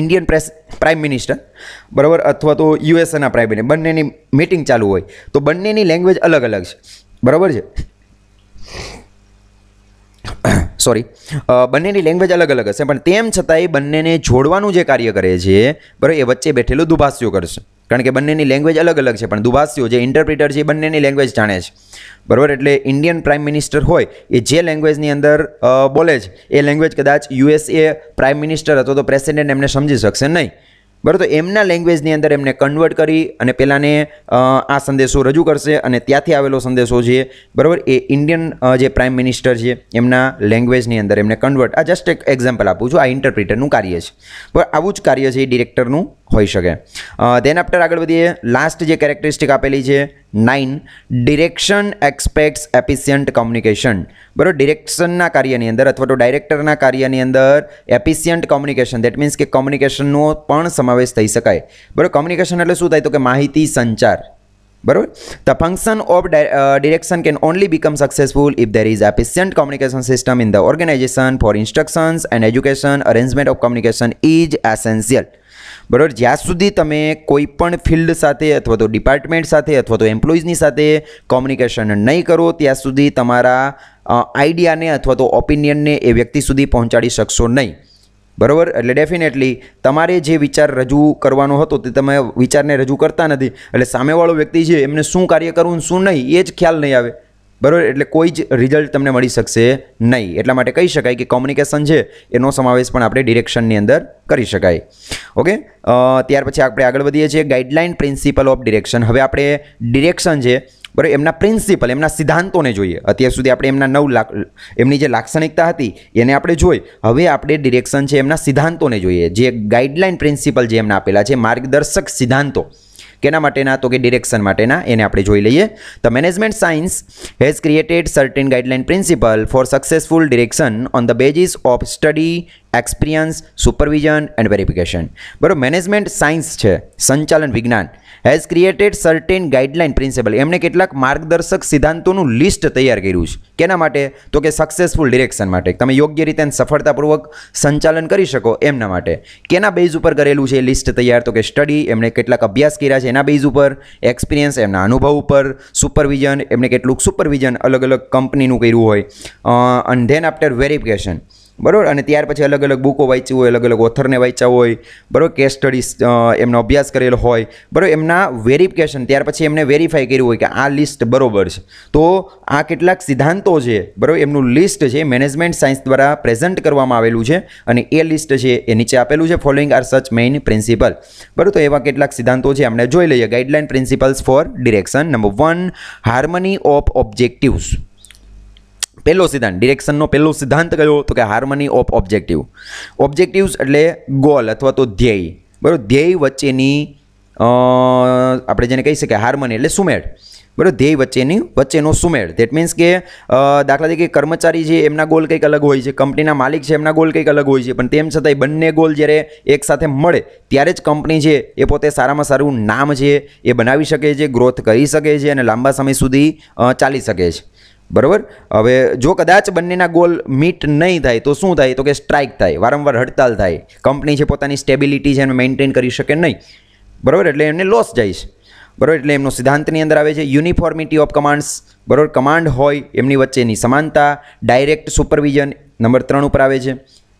Indian prime minister, બરાબર, અથવા તો યુએસએના પ્રાઇમ મિનિસ્ટર, બંનેની મિટિંગ ચાલુ હોય તો બંનેની લેંગ્વેજ અલગ અલગ છે. બરાબર છે, સોરી, બંનેની લેંગ્વેજ અલગ અલગ હશે, પણ તેમ છતાંય બંનેને જોડવાનું જે કાર્ય કરે છે, બરાબર, એ વચ્ચે બેઠેલો દુભાષ્યો કરશે. કારણ કે બંનેની લેંગ્વેજ અલગ અલગ છે, પણ દુભાષ્યો જે ઇન્ટરપ્રિટર છે એ બંનેની લેંગ્વેજ જાણે છે. બરાબર, એટલે ઇન્ડિયન પ્રાઇમ મિનિસ્ટર હોય એ જે લેંગ્વેજની અંદર બોલે છે એ લેંગ્વેજ કદાચ યુએસએ પ્રાઇમ મિનિસ્ટર અથવા તો પ્રેસિડેન્ટ એમને સમજી શકશે નહીં. બરાબર, તો એમના લેંગ્વેજની અંદર એમને કન્વર્ટ કરી અને પેલાને આ સંદેશો રજૂ કરશે, અને ત્યાંથી આવેલો સંદેશો છે, બરાબર, એ ઇન્ડિયન જે પ્રાઇમ મિનિસ્ટર છે એમના લેંગ્વેજની અંદર એમને કન્વર્ટ. આ જસ્ટ એક એક્ઝામ્પલ આપું છું. આ ઇન્ટરપ્રિટરનું કાર્ય છે. બરાબર, આવું જ કાર્ય છે એ ડિરેક્ટરનું હોઈ શકે. ધેન આફ્ટર આગળ વધીએ. લાસ્ટ જે કેરેક્ટરિસ્ટિક આપેલી છે 9, ડિરેક્શન એક્સપેક્ટ્સ એફિશિયન્ટ કોમ્યુનિકેશન. બરાબર, ડિરેક્શનના કાર્યની અંદર અથવા તો ડાયરેક્ટરના કાર્યની અંદર એફિશિયન્ટ કોમ્યુનિકેશન, દેટ મીન્સ કે કોમ્યુનિકેશનનો પણ સમાવેશ થઈ શકાય. બરાબર, કોમ્યુનિકેશન એટલે શું થાય? તો કે માહિતી સંચાર. બરાબર, the function of direction can only become successful if there is efficient communication system in the organization for instructions and education. Arrangement of communication is essential. બરાબર, જ્યાં સુધી તમે કોઈ પણ ફિલ્ડ સાથે અથવા તો ડિપાર્ટમેન્ટ સાથે અથવા તો એમ્પ્લોઈઝની સાથે કોમ્યુનિકેશન નહીં કરો ત્યાં સુધી તમારા આઈડિયાને અથવા તો ઓપિનિયનને એ વ્યક્તિ સુધી પહોંચાડી શકશો નહીં. બરાબર, એટલે ડેફિનેટલી તમારે જે વિચાર રજૂ કરવાનો હતો તે તમે વિચારને રજૂ કરતા નથી, એટલે સામેવાળો વ્યક્તિ છે એમને શું કાર્ય કરવું શું નહીં એ જ ખ્યાલ નહીં આવે. બરાબર, એટલે કોઈ જ રિઝલ્ટ તમને મળી શકશે નહીં. એટલા માટે કહી શકાય કે કોમ્યુનિકેશન છે એનો સમાવેશ પણ આપણે ડિરેક્શનની અંદર કરી શકાય. ઓકે, ત્યાર પછી આપણે આગળ વધીએ છીએ. Guideline principal of direction. હવે આપણે ડિરેક્શન છે, બરાબર, એમના પ્રિન્સિપલ, એમના સિદ્ધાંતોને જોઈએ. અત્યાર સુધી આપણે એમના એમની જે લાક્ષણિકતા હતી એને આપણે જોઈ. હવે આપણે ડિરેક્શન છે એમના સિદ્ધાંતોને જોઈએ. જે ગાઈડલાઇન પ્રિન્સિપલ જે એમના આપેલા છે, માર્ગદર્શક સિદ્ધાંતો કેના માટેના? તો કે ડિરેક્શન માટેના. એને આપણે જોઈ લઈએ. The management science has created certain guideline principle for successful direction on the basis of study, experience, supervision and verification. બરાબર, મેનેજમેન્ટ સાયન્સ છે, સંચાલન વિજ્ઞાન, has created certain guideline principle, એમણે કેટલાક માર્ગદર્શક સિદ્ધાંતોનું લિસ્ટ તૈયાર કર્યું છે. કેના માટે? તો કે સક્સેસફુલ ડિરેક્શન માટે, તમે યોગ્ય રીતે સફળતાપૂર્વક સંચાલન કરી શકો એમના માટે. કેના બેઝ ઉપર કરેલું છે એ લિસ્ટ તૈયાર? તો કે સ્ટડી, એમણે કેટલાક અભ્યાસ કર્યા છે એના બેઝ ઉપર, એક્સપિરિયન્સ, એમના અનુભવ ઉપર, સુપરવિઝન, એમણે કેટલુંક સુપરવિઝન અલગ અલગ કંપનીનું કર્યું હોય, અને ધેન આફ્ટર વેરિફિકેશન. બરાબર, અને ત્યાર પછી અલગ અલગ બુકો વાંચી હોય, અલગ અલગ ઓથરને વાંચ્યા હોય, બરાબર, કેસ સ્ટડીઝ એમનો અભ્યાસ કરેલો હોય, બરાબર, એમના વેરિફિકેશન, ત્યાર પછી એમને વેરીફાઈ કર્યું હોય કે આ લિસ્ટ બરાબર છે. તો આ કેટલાક સિદ્ધાંતો છે, બરાબર, એમનું લિસ્ટ છે મેનેજમેન્ટ સાયન્સ દ્વારા પ્રેઝન્ટ કરવામાં આવેલું છે, અને એ લિસ્ટ છે એ નીચે આપેલું છે. Following are such main principle. બરાબર, તો એવા કેટલાક સિદ્ધાંતો છે આપણે જોઈ લઈએ. Guideline principles for direction. Number 1, harmony of objectives. પહેલો સિદ્ધાંત, ડિરેક્શનનો પહેલો સિદ્ધાંત કયો? તો કે હાર્મની ઓફ ઓબ્જેક્ટિવ. ઓબ્જેક્ટિવ્સ એટલે ગોલ અથવા તો ધ્યેય. બરાબર, ધ્યેય વચ્ચેની આપણે જેને કહી શકીએ હાર્મની એટલે સુમેળ. બરાબર, ધ્યેય વચ્ચેનો સુમેળ. ધેટ મીન્સ કે દાખલા તરીકે કર્મચારી છે એમના ગોલ કંઈક અલગ હોય છે, કંપનીના માલિક છે એમના ગોલ કંઈક અલગ હોય છે, પણ તેમ છતાંય બંને ગોલ જ્યારે એકસાથે મળે ત્યારે જ કંપની છે એ પોતે સારામાં સારું નામ છે એ બનાવી શકે છે, ગ્રોથ કરી શકે છે અને લાંબા સમય સુધી ચાલી શકે છે. બરાબર, હવે જો કદાચ બંનેના ગોલ મીટ નહીં થાય તો શું થાય? તો કે સ્ટ્રાઇક થાય, વારંવાર હડતાલ થાય, કંપની છે પોતાની સ્ટેબિલિટી છે એને મેન્ટેન કરી શકે નહીં. બરાબર, એટલે એમને લોસ જાય છે. બરાબર, એટલે એમનો સિદ્ધાંતની અંદર આવે છે યુનિફોર્મિટી ઓફ કમાન્ડ્સ. બરાબર, કમાન્ડ હોય એમની વચ્ચેની સમાનતા. ડાયરેક્ટ સુપરવિઝન નંબર 3 ઉપર આવે છે.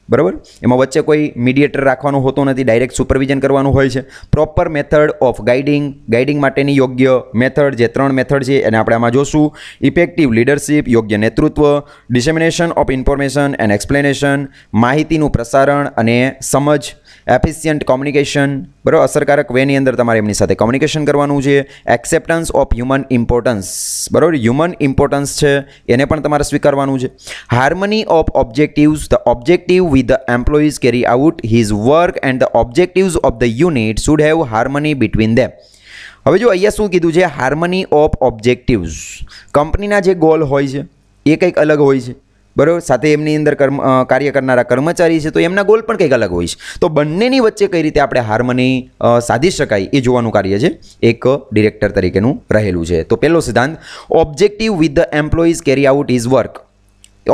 બરાબર, એમાં વચ્ચે કોઈ મીડિયેટર રાખવાનું હોતું નથી, ડાયરેક્ટ સુપરવિઝન કરવાનું હોય છે. પ્રોપર મેથડ ઓફ ગાઈડિંગ માટેની યોગ્ય મેથડ, જે 3 મેથડ છે એને આપણે આમાં જોશું. ઇફેક્ટિવ લીડરશિપ, યોગ્ય નેતૃત્વ, dissemination of information and explanation, માહિતીનું પ્રસારણ અને સમજ, એફિશિયન્ટ કોમ્યુનિકેશન, બરાબર, અસરકારક વેની અંદર તમારે એમની સાથે કોમ્યુનિકેશન કરવાનું છે. એક્સેપ્ટન્સ ઓફ હ્યુમન ઇમ્પોર્ટન્સ, બરાબર, હ્યુમન ઇમ્પોર્ટન્સ છે એને પણ તમારે સ્વીકારવાનું છે. Harmony of objectives, the objective with the employees carry out his work and the objectives of the unit should have harmony between them. હવે જો અહીંયા શું કીધું છે, હાર્મની ઓફ ઓબ્જેક્ટિવ્સ. કંપનીના જે ગોલ હોય છે એ કંઈક અલગ હોય છે, બરાબર, સાથે એમની અંદર કાર્ય કરનારા કર્મચારી છે તો એમના ગોલ પણ કંઈક અલગ હોય છે. તો બંનેની વચ્ચે કઈ રીતે આપણે હાર્મની સાધી શકાય એ જોવાનું કાર્ય છે એક ડિરેક્ટર તરીકેનું રહેલું છે. તો પહેલો સિદ્ધાંત, objective with the employees carry out his work.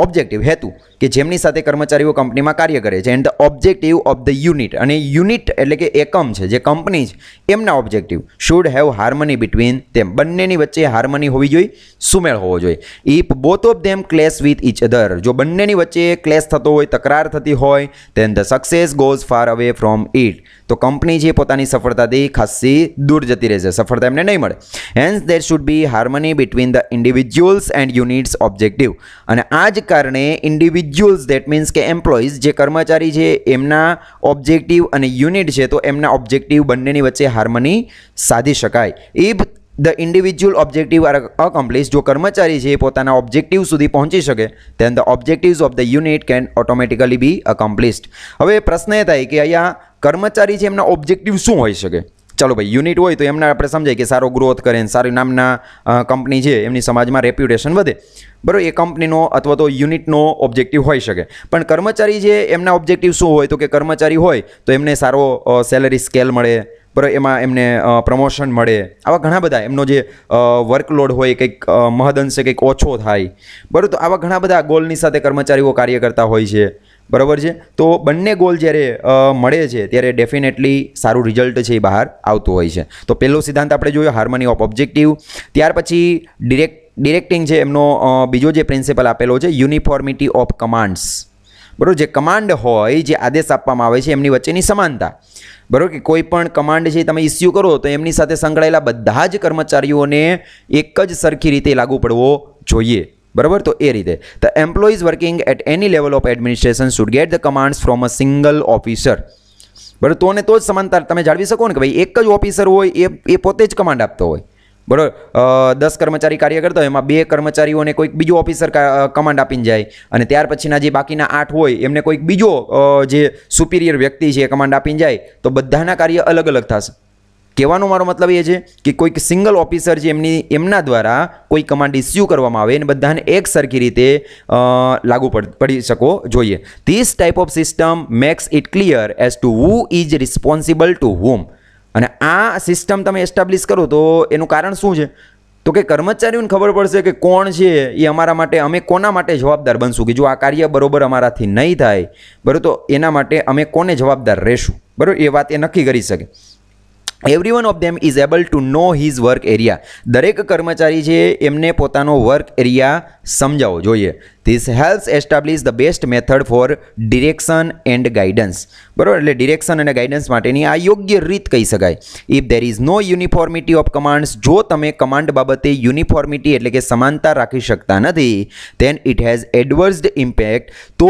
Objective હેતુ કે જેમની સાથે કર્મચારીઓ કંપનીમાં કાર્ય કરે છે, and the objective of the unit, અને યુનિટ એટલે કે એકમ છે જે કંપની છે એમના objective should have harmony between them. બંનેની વચ્ચે હાર્મની હોવી જોઈએ, સુમેળ હોવો જોઈએ. If both of them clash with each other, જો બંનેની વચ્ચે ક્લેશ થતો હોય, તકરાર થતી હોય, than the success goes far away from it, તો કંપની જે પોતાની સફળતાથી ખાસી દૂર જતી રહેશે, સફળતા એમને નહીં મળે. Hence there should be harmony between the individuals and units objective, અને આ જ કારણે ઇન્ડિવિજ્યુઅલ્સ દેટ મીન્સ કે એમ્પ્લોઈઝ જે કર્મચારી છે એમના ઓબ્જેક્ટિવ અને યુનિટ છે તો એમના ઓબ્જેક્ટિવ બંનેની વચ્ચે હાર્મની સાધી શકાય. If the individual objective are accomplish, જો કર્મચારી છે એ પોતાના ઓબ્જેક્ટિવ સુધી પહોંચી શકે, then the objectives of the unit can automatically be accomplished. હવે પ્રશ્ન એ થાય કે અહીંયા કર્મચારી છે એમના ઓબ્જેક્ટિવ શું હોઈ શકે. ચાલો ભાઈ, યુનિટ હોય તો એમને આપણે સમજાય કે સારો ગ્રોથ કરે, સારી નામના કંપની છે એમની સમાજમાં રેપ્યુટેશન વધે, બરાબર, એ કંપનીનો અથવા તો યુનિટનો ઓબ્જેક્ટિવ હોઈ શકે. પણ કર્મચારી છે એમના ઓબ્જેક્ટિવ શું હોય તો કે કર્મચારી હોય તો એમને સારો સેલરી સ્કેલ મળે, બરાબર, એમાં એમને પ્રમોશન મળે, આવા ઘણા બધા એમનો જે વર્કલોડ હોય કંઈક મહદઅંશે કંઈક ઓછો થાય, બરાબર. તો આવા ઘણા બધા ગોલની સાથે કર્મચારીઓ કાર્ય કરતા હોય છે, બરાબર છે. તો બંને ગોલ જ્યારે મળે છે ત્યારે ડેફિનેટલી સારું રિઝલ્ટ છે એ બહાર આવતું હોય છે. તો પહેલો સિદ્ધાંત આપણે જોયો હાર્મની ઓફ ઓબ્જેક્ટિવ. ત્યાર પછી ડિરેક્ટિંગ છે એમનો બીજો જે પ્રિન્સિપલ આપેલો છે યુનિફોર્મિટી ઓફ કમાન્ડ્સ, બરાબર. જે કમાન્ડ હોય, જે આદેશ આપવામાં આવે છે એમની વચ્ચેની સમાનતા, બરાબર, કે કોઈ પણ કમાન્ડ છે તમે ઇસ્યુ કરો તો એમની સાથે સંકળાયેલા બધા જ કર્મચારીઓને એક જ સરખી રીતે લાગુ પડવો જોઈએ, બરાબર. તો એ રીતે the employees working at any level of administration should get the commands from a single officer, બરાબર. તો ને તો જ સમાનતા તમે જાળવી શકો ને કે ભાઈ એક જ ઓફિસર હોય એ પોતે જ કમાન્ડ આપતો હોય, બરાબર. 10 કર્મચારી કાર્ય કરતા હોય એમાં 2 કર્મચારીઓને કોઈક બીજો ઓફિસર કમાન્ડ આપીને જાય, અને ત્યાર પછીના જે બાકીના 8 હોય એમને કોઈક બીજો જે સુપિરિયર વ્યક્તિ છે એ કમાન્ડ આપીને જાય, તો બધાના કાર્ય અલગ અલગ થશે. કહેવાનો મારો મતલબ એ છે કે કોઈક સિંગલ ઓફિસર છે એમના દ્વારા કોઈ કમાન્ડ ઇસ્યુ કરવામાં આવે અને બધાને એક સરખી રીતે લાગુ પડી શકો જોઈએ. This type of system makes it clear as to who is responsible to whom. અને આ સિસ્ટમ તમે એસ્ટાબ્લિશ કરો તો એનું કારણ શું છે તો કે કર્મચારીઓને ખબર પડશે કે કોણ છે એ અમારા માટે, અમે કોના માટે જવાબદાર બનશું, કે જો આ કાર્ય બરોબર અમારાથી નહીં થાય, બરાબર, તો એના માટે અમે કોને જવાબદાર રહેશું, બરાબર, એ વાત એ નક્કી કરી શકે. Every one of them is able to know his work area. દરેક કર્મચારી છે એમને પોતાનો વર્ક એરિયા સમજાવવો જોઈએ. This helps establish the best method for direction and guidance, બરાબર. એટલે ડિરેક્શન અને ગાઈડન્સ માટેની આ યોગ્ય રીત કહી શકાય. If there is no uniformity of commands, જો તમે કમાન્ડ બાબતે યુનિફોર્મિટી એટલે કે સમાનતા રાખી શકતા નથી, ધેન ઇટ હેઝ એડવર્સ્ડ ઇમ્પેક્ટ, તો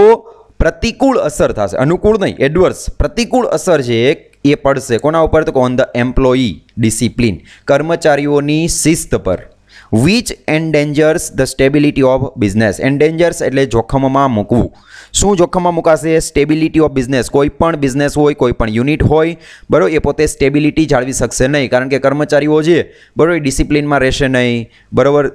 પ્રતિકૂળ અસર થશે, અનુકૂળ નહીં, એડવર્સ, પ્રતિકૂળ અસર છે એ પડશે કોના ઉપર તો ઓન ધ એમ્પ્લોયી ડિસિપ્લિન, કર્મચારીઓની શિસ્ત પર. Which endangers the stability of business. Endangers એટલે જોખમમાં મૂકવું. શું જોખમમાં મુકાશે? Stability of business. કોઈ પણ બિઝનેસ હોય, કોઈ પણ યુનિટ હોય, બરાબર, એ પોતે સ્ટેબિલિટી જાળવી શકશે નહીં, કારણ કે કર્મચારીઓ છે, બરાબર, ડિસિપ્લિનમાં રહેશે નહીં, બરાબર.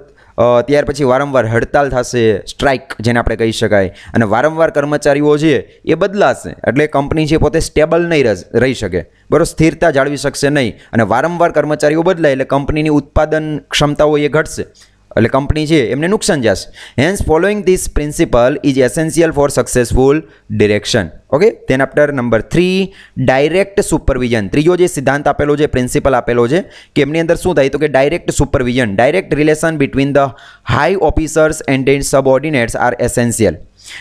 ત્યાર પછી વારંવાર હડતાલ થશે, સ્ટ્રાઇક જેને આપણે કહી શકાય, અને વારંવાર કર્મચારીઓ છે એ બદલાશે, એટલે કંપની છે પોતે સ્ટેબલ નહીં રહી શકે, બરાબર, સ્થિરતા જાળવી શકશે નહીં, અને વારંવાર કર્મચારીઓ બદલાય એટલે કંપનીની ઉત્પાદન ક્ષમતાઓ એ ઘટશે, એટલે કંપની છે એમને નુકસાન જશે. Hence following this principle is essential for successful direction. Okay, then after number 3 direct supervision. ત્રીજો જે સિદ્ધાંત આપેલો છે, પ્રિન્સિપલ આપેલો છે કે એમની અંદર શું થાય તો કે direct supervision, direct relation between the high officers and their subordinates are essential.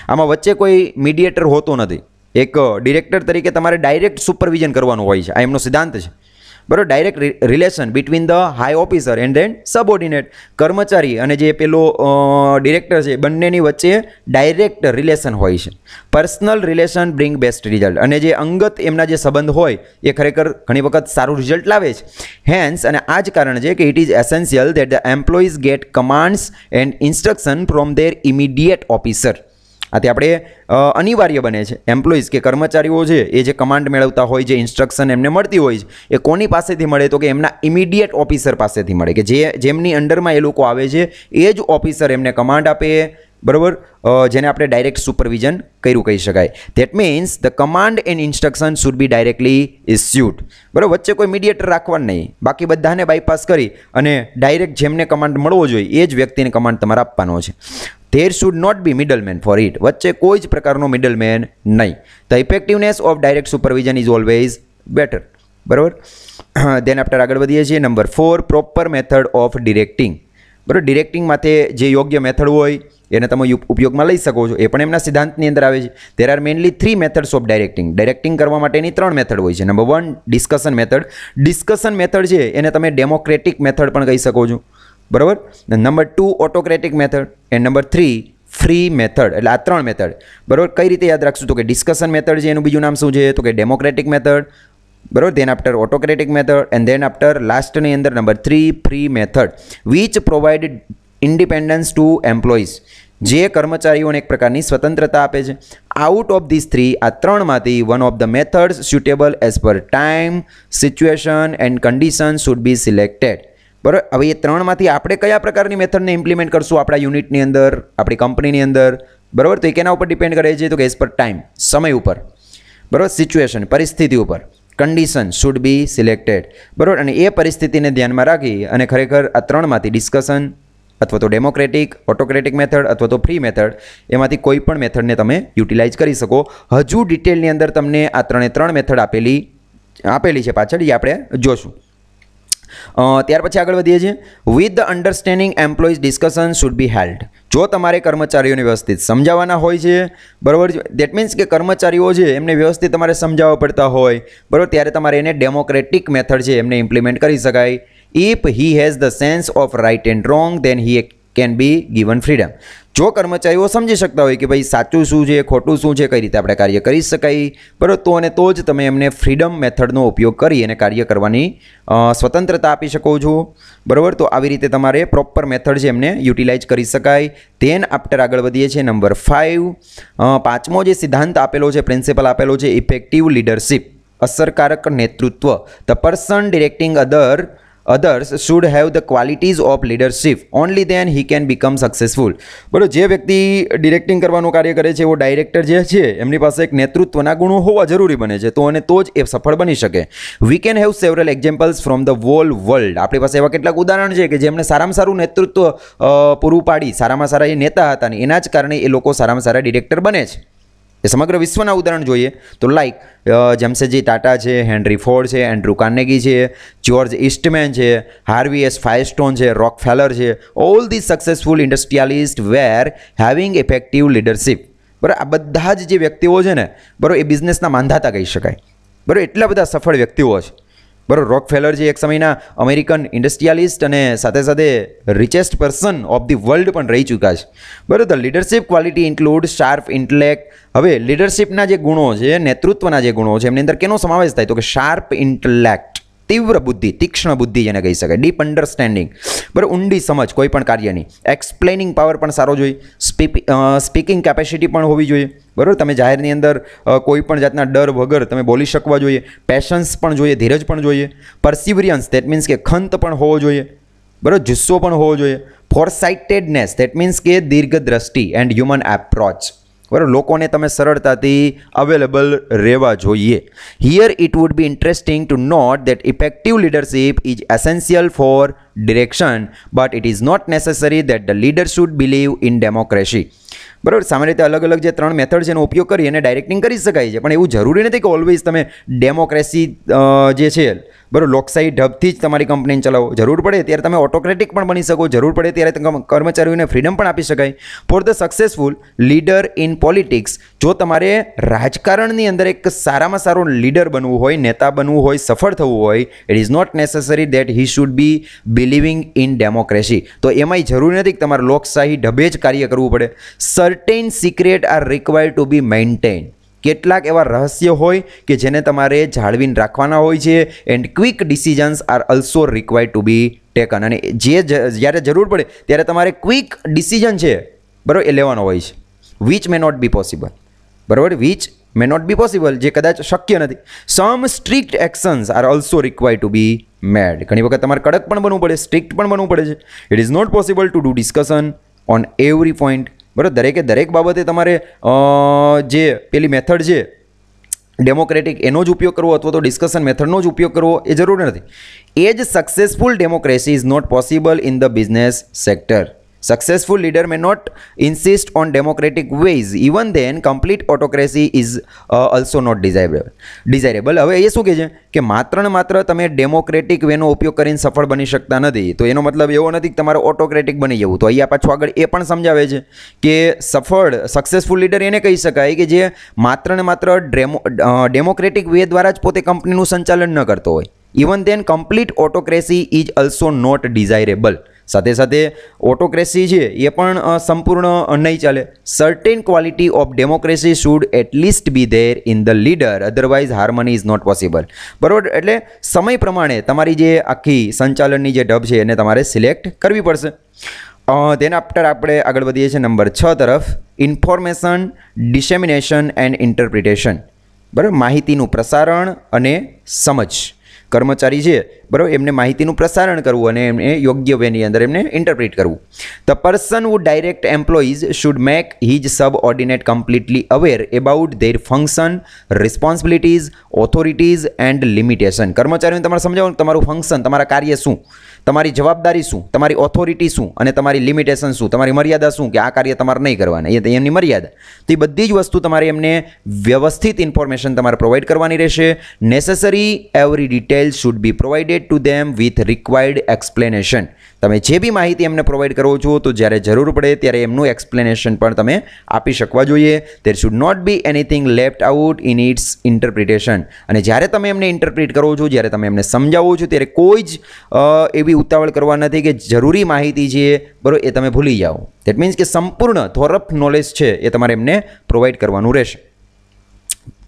આમાં વચ્ચે કોઈ મીડિયેટર હોતો નથી, એક ડિરેક્ટર તરીકે તમારે ડાયરેક્ટ સુપરવિઝન કરવાનું હોય છે, આ એમનો સિદ્ધાંત છે, બરાબર. Direct relation between the high officer and then subordinate, કર્મચારી અને જે પેલો ડિરેક્ટર છે બંનેની વચ્ચે ડાયરેક્ટ રિલેશન હોય છે. Personal relation bring best result, અને જે અંગત એમના જે સંબંધ હોય એ ખરેખર ઘણી વખત સારું રિઝલ્ટ લાવે છે. હેન્સ, અને આ જ કારણ છે કે it is essential that the employees get commands and instruction from their immediate officer. આથી આપણે અનિવાર્ય બને છે એમ્પ્લોઈઝ કે કર્મચારીઓ છે એ જે કમાન્ડ મેળવતા હોય, જે ઇન્સ્ટ્રક્શન એમને મળતી હોય છે એ કોની પાસેથી મળે તો કે એમના ઇમિડિયેટ ઓફિસર પાસેથી મળે, કે જેમની અંડરમાં એ લોકો આવે છે એ જ ઓફિસર એમને કમાન્ડ આપે, બરાબર, જેને આપણે ડાયરેક્ટ સુપરવિઝન કર્યું કહી શકાય. That means the command and instruction should be directly issued, બરાબર. વચ્ચે કોઈ મીડિયેટર રાખવાનું નહીં, બાકી બધાને બાયપાસ કરી અને ડાયરેક્ટ જેમને કમાન્ડ મળવો જોઈએ એ જ વ્યક્તિને કમાન્ડ તમારે આપવાનો છે. There should not be middleman for it, વચ્ચે કોઈ જ પ્રકારનો મિડલમેન નહીં. The effectiveness of direct supervision is always better, બરાબર. દેન આફ્ટર આગળ વધીએ છીએ. Number 4, proper method of directing, બરાબર. ડિરેક્ટિંગ માટે જે યોગ્ય મેથડ હોય એને તમે ઉપયોગમાં લઈ શકો છો, એ પણ એમના સિદ્ધાંતની અંદર આવે છે. There are mainly 3 methods of directing. Directing કરવા માટેની 3 મેથડ હોય છે. Number 1, discussion method. Discussion method છે એને તમે ડેમોક્રેટિક મેથડ પણ કહી શકો છો, બરાબર. Number 2, autocratic method. And number 3, free method. એટલે આ 3 મેથડ, બરાબર. કઈ રીતે યાદ રાખશું તો કે ડિસ્કશન મેથડ છે એનું બીજું નામ શું છે તો કે ડેમોક્રેટિક મેથડ, બરાબર. Then after autocratic method and then after લાસ્ટની અંદર number 3, free method, which provide independence to employees, જે કર્મચારીઓને એક પ્રકારની સ્વતંત્રતા આપે છે. આઉટ ઓફ ધીસ 3, આ 3માંથી one of the methods suitable as per time, situation and condition should be selected, બરાબર. હવે એ 3માંથી આપણે કયા પ્રકારની મેથડને ઇમ્પ્લિમેન્ટ કરશું આપણા યુનિટની અંદર, આપણી કંપનીની અંદર, બરાબર. તો એ કેના ઉપર ડિપેન્ડ કરે છે તો કે એઝ પર ટાઈમ, સમય ઉપર, બરાબર. સિચ્યુએશન, પરિસ્થિતિ ઉપર, કન્ડિશન શુડ બી સિલેક્ટેડ, બરાબર. અને એ પરિસ્થિતિને ધ્યાનમાં રાખી અને ખરેખર આ 3માંથી ડિસ્કશન અથવા તો ડેમોક્રેટિક, ઓટોક્રેટિક મેથડ અથવા તો ફ્રી મેથડ, એમાંથી કોઈ પણ મેથડને તમે યુટિલાઇઝ કરી શકો. હજુ ડિટેલની અંદર તમને આ 3 મેથડ આપેલી છે પાછળ, એ આપણે જોશું. ત્યાર પછી આગળ વધીએ છીએ. With the understanding employees discussion should be held. જો તમારે કર્મચારીઓને વ્યવસ્થિત સમજાવવાના હોય છે, બરાબર, દેટ મીન્સ કે કર્મચારીઓ છે એમને વ્યવસ્થિત તમારે સમજાવવા પડતા હોય, બરાબર, ત્યારે તમારે એને ડેમોક્રેટિક મેથડ છે એમને ઇમ્પ્લિમેન્ટ કરી શકાય. If he has the sense of right and wrong then he can be given freedom. જો કર્મચારીઓ સમજી શકતા હોય કે ભાઈ સાચું શું છે, ખોટું શું છે, કઈ રીતે આપણે કાર્ય કરી શકાય, બરાબર, તો જ તમે એમને ફ્રીડમ મેથડનો ઉપયોગ કરી અને કાર્ય કરવાની સ્વતંત્રતા આપી શકો છો, બરાબર. તો આવી રીતે તમારે પ્રોપર મેથડ છે એમને યુટિલાઇઝ કરી શકાય. ધેન આફ્ટર આગળ વધીએ છીએ. નંબર 5, 5મો જે સિદ્ધાંત આપેલો છે, પ્રિન્સિપલ આપેલો છે, ઇફેક્ટિવ લીડરશિપ, અસરકારક નેતૃત્વ. The person directing others should have the qualities of leadership, only then he can become successful. બરાબર. જે વ્યક્તિ ડિરેક્ટિંગ કરવાનું કાર્ય કરે છે એવો ડાયરેક્ટર જે છે એમની પાસે એક નેતૃત્વના ગુણો હોવા જરૂરી બને છે, તો જ એ સફળ બની શકે. We can have several examples from the hall world. આપણી પાસે એવા કેટલાક ઉદાહરણ છે કે જેમણે સારામાં સારું નેતૃત્વ પૂરું પાડી, સારામાં સારા એ નેતા હતા ને એના જ કારણે એ લોકો સારામાં સારા ડિરેક્ટર બને છે. એ સમગ્ર વિશ્વના ઉદાહરણ જોઈએ તો લાઈક જેમસેજી ટાટા છે, હેનરી ફોર્ડ છે, એન્ડ્રુ કાર્નેગી છે, જ્યોર્જ ઈસ્ટમેન છે, હાર્વી એસ ફાયરસ્ટોન છે, રોકફેલર છે. All these successful industrialist were having effective leadership. બરાબર. આ બધા જ જે વ્યક્તિઓ છે ને, બરાબર, એ બિઝનેસના માંધાતા કહી શકાય, બરાબર. એટલા બધા સફળ વ્યક્તિઓ છે, બરાબર. રોકફેલર જે એક સમયના અમેરિકન ઇન્ડસ્ટ્રીયાલિસ્ટ અને સાથે સાથે richest person of the world પણ રહી ચૂક્યા છે, બરાબર. The leadership quality include sharp intellect. હવે લીડરશિપના જે ગુણો છે, નેતૃત્વના જે ગુણો છે, એમની અંદર કેનો સમાવેશ થાય તો કે શાર્પ ઇન્ટેલેક્ટ, તીવ્ર બુદ્ધિ, તીક્ષ્ણ બુદ્ધિ જેને કહી શકાય, ડીપ અન્ડરસ્ટેન્ડિંગ, બરાબર, ઊંડી સમજ કોઈ પણ કાર્યની, એક્સપ્લેનિંગ પાવર પણ સારો જોઈએ, સ્પીકિંગ કેપેસિટી પણ હોવી જોઈએ, બરાબર. તમે જાહેરની અંદર કોઈ પણ જાતના ડર વગર તમે બોલી શકવા જોઈએ, પેશન્સ પણ જોઈએ, ધીરજ પણ જોઈએ, પરસિવરિયન્સ ધેટ મીન્સ કે ખંત પણ હોવો જોઈએ, બરાબર, જુસ્સો પણ હોવો જોઈએ, ફોરસાઇટેડનેસ ધેટ મીન્સ કે દીર્ઘદ્રષ્ટિ એન્ડ હ્યુમન એપ્રોચ, બરાબર. લોકોને તમે સરળતાથી અવેલેબલ રહેવા જોઈએ. Here it would be interesting to note that effective leadership is essential for direction but it is not necessary that the leader should believe in democracy. બરાબર. સામાન્ય રીતે અલગ અલગ જે 3 મેથડ છે એનો ઉપયોગ કરી અને ડાયરેક્ટિંગ કરી શકાય છે, પણ એવું જરૂરી નથી કે ઓલવેઝ તમે ડેમોક્રેસી જે છે બરાબર, લોકશાહી ઢબથી જ તમારી કંપનીને ચલાવો. જરૂર પડે ત્યારે તમે ઓટોક્રેટિક પણ બની શકો, જરૂર પડે ત્યારે કર્મચારીઓને ફ્રીડમ પણ આપી શકાય. For the successful leader in politics, જો તમારે રાજકારણની અંદર એક સારામાં સારો લીડર બનવું હોય, નેતા બનવું હોય, સફળ થવું હોય, it is not necessary that he should be believing in democracy. તો એમાંય જરૂરી નથી કે તમારે લોકશાહી ઢબે જ કાર્ય કરવું પડે. Certain secret are required to be maintain, કેટલાક એવા રહસ્ય હોય કે જેને તમારે જાળવીને રાખવાના હોય છે. And quick decisions are also required to be taken, અને જ્યારે જરૂર પડે ત્યારે તમારે ક્વિક ડિસિઝન છે બરાબર એ લેવાનો હોય છે. Which may not be possible, બરાબર, which may not be possible, જે કદાચ શક્ય નથી. Some strict actions are also required to be made, ઘણી વખત તમારે કડક પણ બનવું પડે, સ્ટ્રિક્ટ પણ બનવું પડે છે. It is not possible to do discussion on every point, બરાબર, દરેકે દરેક બાબતે તમારે જે પેલી મેથડ છે ડેમોક્રેટિક એનો જ ઉપયોગ કરવો અથવા તો ડિસ્કશન મેથડનો જ ઉપયોગ કરવો એ જરૂરી નથી. એ જ successful democracy is not possible in the business sector. Successful leader may not insist on democratic ways. Even then, complete autocracy is also not desirable. હવે એ શું કહે છે કે માત્ર ને માત્ર તમે ડેમોક્રેટિક વેનો ઉપયોગ કરીને સફળ બની શકતા નથી, તો એનો મતલબ એવો નથી કે તમારે ઓટોક્રેટિક બની જવું. તો અહીંયા પાછું આગળ એ પણ સમજાવે છે કે સક્સેસફુલ લીડર એને કહી શકાય કે જે માત્ર ને માત્ર ડેમોક્રેટિક વે દ્વારા જ પોતે કંપનીનું સંચાલન ન કરતો હોય. Even then complete autocracy is also not desirable. સાથે સાથે ઓટોક્રેસી છે એ પણ સંપૂર્ણ નહીં ચાલે. Certain quality of democracy should at least be there in the leader, otherwise harmony is not possible. બરાબર, એટલે સમય પ્રમાણે તમારી જે આખી સંચાલનની જે ઢબ છે એને તમારે સિલેક્ટ કરવી પડશે. ધેન આફ્ટર આપણે આગળ વધીએ છીએ નંબર 6 તરફ. ઇન્ફોર્મેશન ડિસેમિનેશન એન્ડ ઇન્ટરપ્રિટેશન, બરાબર, માહિતીનું પ્રસારણ અને સમજ. કર્મચારી છે બરાબર એમને માહિતીનું પ્રસારણ કરવું અને એમને યોગ્ય વેની અંદર એમને ઇન્ટરપ્રિટ કરવું. The person who direct employees should make his subordinate completely aware about their function, responsibilities, authorities and limitation. કર્મચારીઓને તમારે સમજાવવાનું તમારું ફંક્શન, તમારા કાર્ય શું, તમારી જવાબદારી શું, તમારી ઓથોરિટી શું અને તમારી લિમિટેશન શું, તમારી મર્યાદા શું, કે આ કાર્ય તમારે નહીં કરવાના, એ એમની મર્યાદા. તો એ બધી જ વસ્તુ તમારે એમને વ્યવસ્થિત ઇન્ફોર્મેશન તમારે પ્રોવાઈડ કરવાની રહેશે. Necessary every detail should be provided to them with required explanation. તમે જે બી માહિતી એમને પ્રોવાઈડ કરો છો તો જ્યારે જરૂર પડે ત્યારે એમનું એક્સપ્લેનેશન પણ તમે આપી શકવા જોઈએ. There should not be anything left out in its interpretation. અને જ્યારે તમે એમને ઇન્ટરપ્રિટ કરો છો, જ્યારે તમે એમને સમજાવો છો, ત્યારે કોઈ જ એવી ઉતાવળ કરવા નથી કે જરૂરી માહિતી છે બરાબર એ તમે ભૂલી જાઓ. દેટ મીન્સ કે સંપૂર્ણ થોરપ નોલેજ છે એ તમારે એમને પ્રોવાઈડ કરવાનું રહેશે.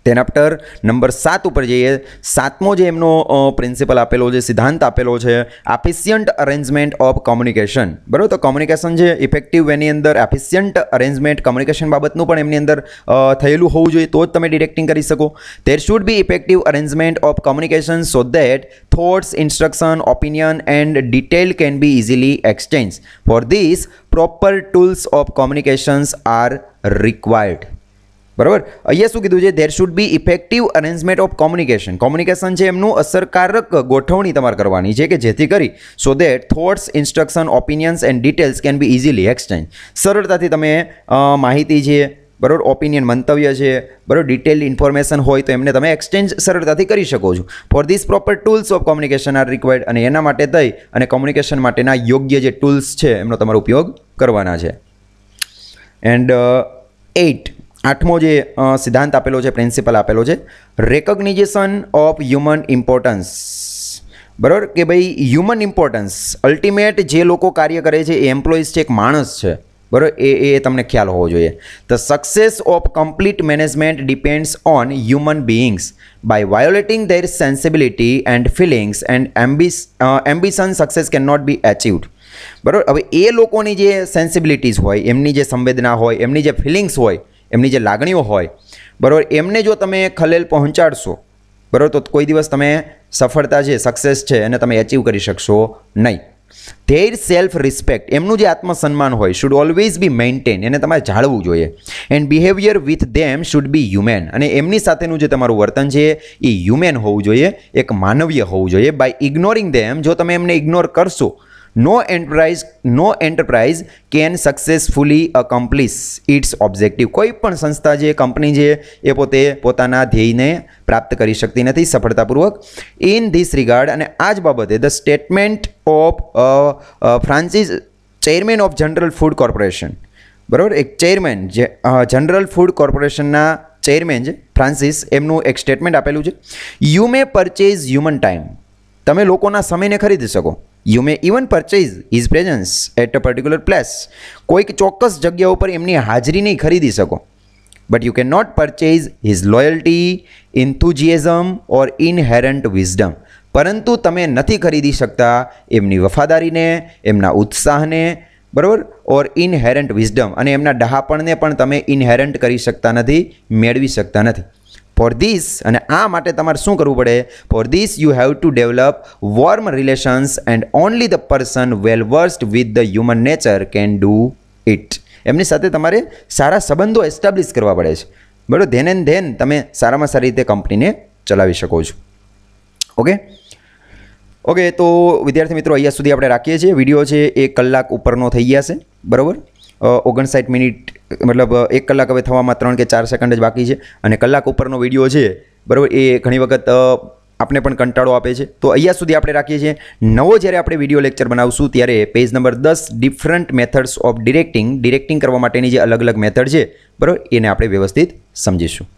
તેન આફ્ટર નંબર 7 ઉપર જઈએ. 7મો જે એમનો પ્રિન્સિપલ આપેલો છે, સિદ્ધાંત આપેલો છે, એફિશિયન્ટ અરેન્જમેન્ટ ઓફ કોમ્યુનિકેશન. બરાબર, તો કોમ્યુનિકેશન છે ઇફેક્ટિવ વેની અંદર એફિશિયન્ટ અરેન્જમેન્ટ કમ્યુનિકેશન બાબતનું પણ એમની અંદર થયેલું હોવું જોઈએ, તો જ તમે ડિરેક્ટિંગ કરી શકો. There should be effective arrangement of communication so that thoughts, instruction, opinion and detail can be easily exchange. For this proper tools of communications are required. બરાબર, અહીંયા શું કીધું છે? There should be effective arrangement of communication. Communication છે એમનું અસરકારક ગોઠવણી તમારે કરવાની છે કે જેથી કરી so that thoughts, instruction, opinions and details can be easily exchange. સરળતાથી તમે માહિતી છે બરાબર, ઓપિનિયન મંતવ્ય છે બરાબર, ડિટેલ ઇન્ફોર્મેશન હોય તો એમને તમે એક્સચેન્જ સરળતાથી કરી શકો છો. For this proper tools of communication are required. અને એના માટે થઈ અને કોમ્યુનિકેશન માટેના યોગ્ય જે ટૂલ્સ છે એમનો તમારો ઉપયોગ કરવાના છે. એન્ડ 8મો જે સિદ્ધાંત આપેલો છે, પ્રિન્સિપલ આપેલો છે, રેકોગ્નિઝેશન ઓફ હ્યુમન ઇમ્પોર્ટન્સ. બરાબર, કે ભાઈ હ્યુમન ઇમ્પોર્ટન્સ, અલ્ટિમેટ જે લોકો કાર્ય કરે છે એ એમ્પ્લોઈઝ છે, એક માણસ છે બરાબર, એ તમને ખ્યાલ હોવો જોઈએ. The success of complete management depends on human beings. By violating their sensibility and feelings and ambition success can not be achieved. બરાબર, હવે એ લોકોની જે સેન્સિબિલિટીઝ હોય, એમની જે સંવેદના હોય, એમની જે ફિલિંગ્સ હોય, એમની જે લાગણીઓ હોય બરાબર, એમને જો તમે ખલેલ પહોંચાડશો બરાબર તો કોઈ દિવસ તમે સફળતા છે, સક્સેસ છે એને તમે અચીવ કરી શકશો નહીં. ધેર સેલ્ફ રિસ્પેક્ટ, એમનું જે આત્મસન્માન હોય શુડ ઓલવેઝ બી મેન્ટેન, એને તમારે જાળવવું જોઈએ. And behaviour with them should be human, અને એમની સાથેનું જે તમારું વર્તન છે એ હ્યુમેન હોવું જોઈએ, એક માનવીય હોવું જોઈએ. બાય ઇગ્નોરિંગ ધેમ, જો તમે એમને ઇગ્નોર કરશો no enterprise can successfully accomplish its objective. કોઈ પણ સંસ્થા છે, કંપની છે, એ પોતે પોતાના ધ્યેયને પ્રાપ્ત કરી શકતી નથી સફળતાપૂર્વક. ઇન ધીસ રિગાર્ડ, અને આ જ બાબતે the statement of Francis, chairman of General Food Corporation, બરાબર, એક ચેરમેન જે જનરલ ફૂડ કોર્પોરેશનના ચેરમેન છે ફ્રાન્સિસ, એમનું એક સ્ટેટમેન્ટ આપેલું છે. You may purchase human time, તમે લોકોના સમયને ખરીદી શકો. You may even purchase his presence at a particular place, કોઈક ચોક્કસ જગ્યા ઉપર એમની હાજરી નહીં ખરીદી શકો. But you can not purchase his loyalty, enthusiasm or inherent wisdom, પરંતુ તમે નથી ખરીદી શકતા એમની વફાદારીને, એમના ઉત્સાહને, બરાબર, ઓર ઇનહેરન્ટ વિઝડમ, અને એમના ડહાપણને પણ તમે ઇનહેરન્ટ કરી શકતા નથી, મેળવી શકતા નથી. ફોર ધીસ, અને આ માટે તમારે શું કરવું પડે? For this you have to develop warm relations and only the person well versed with the human nature can do it. એમની સાથે તમારે સારા સંબંધો એસ્ટાબ્લિશ કરવા પડે છે, બરાબર. ધેન એન્ડ ધેન તમે સારામાં સારી રીતે કંપનીને ચલાવી શકો છો. ઓકે, તો વિદ્યાર્થી મિત્રો, અહીંયા સુધી આપણે રાખીએ છીએ. વિડીયો છે 1 કલાક ઉપરનો થઈ ગયા છે, બરાબર. 59 મિનિટ, મતલબ 1 કલાક હવે થવામાં 3 કે 4 સેકન્ડ જ બાકી છે, અને કલાક ઉપરનો વિડીયો છે, બરાબર, એ ઘણી વખત આપણે પણ કંટાળો આપે છે. તો અહીંયા સુધી આપણે રાખીએ છીએ. નવો જ્યારે આપણે વિડીયો લેક્ચર બનાવશું ત્યારે page number 10 different methods of directing કરવા માટેની જે અલગ અલગ મેથડ છે, બરાબર, એને આપણે વ્યવસ્થિત સમજીશું.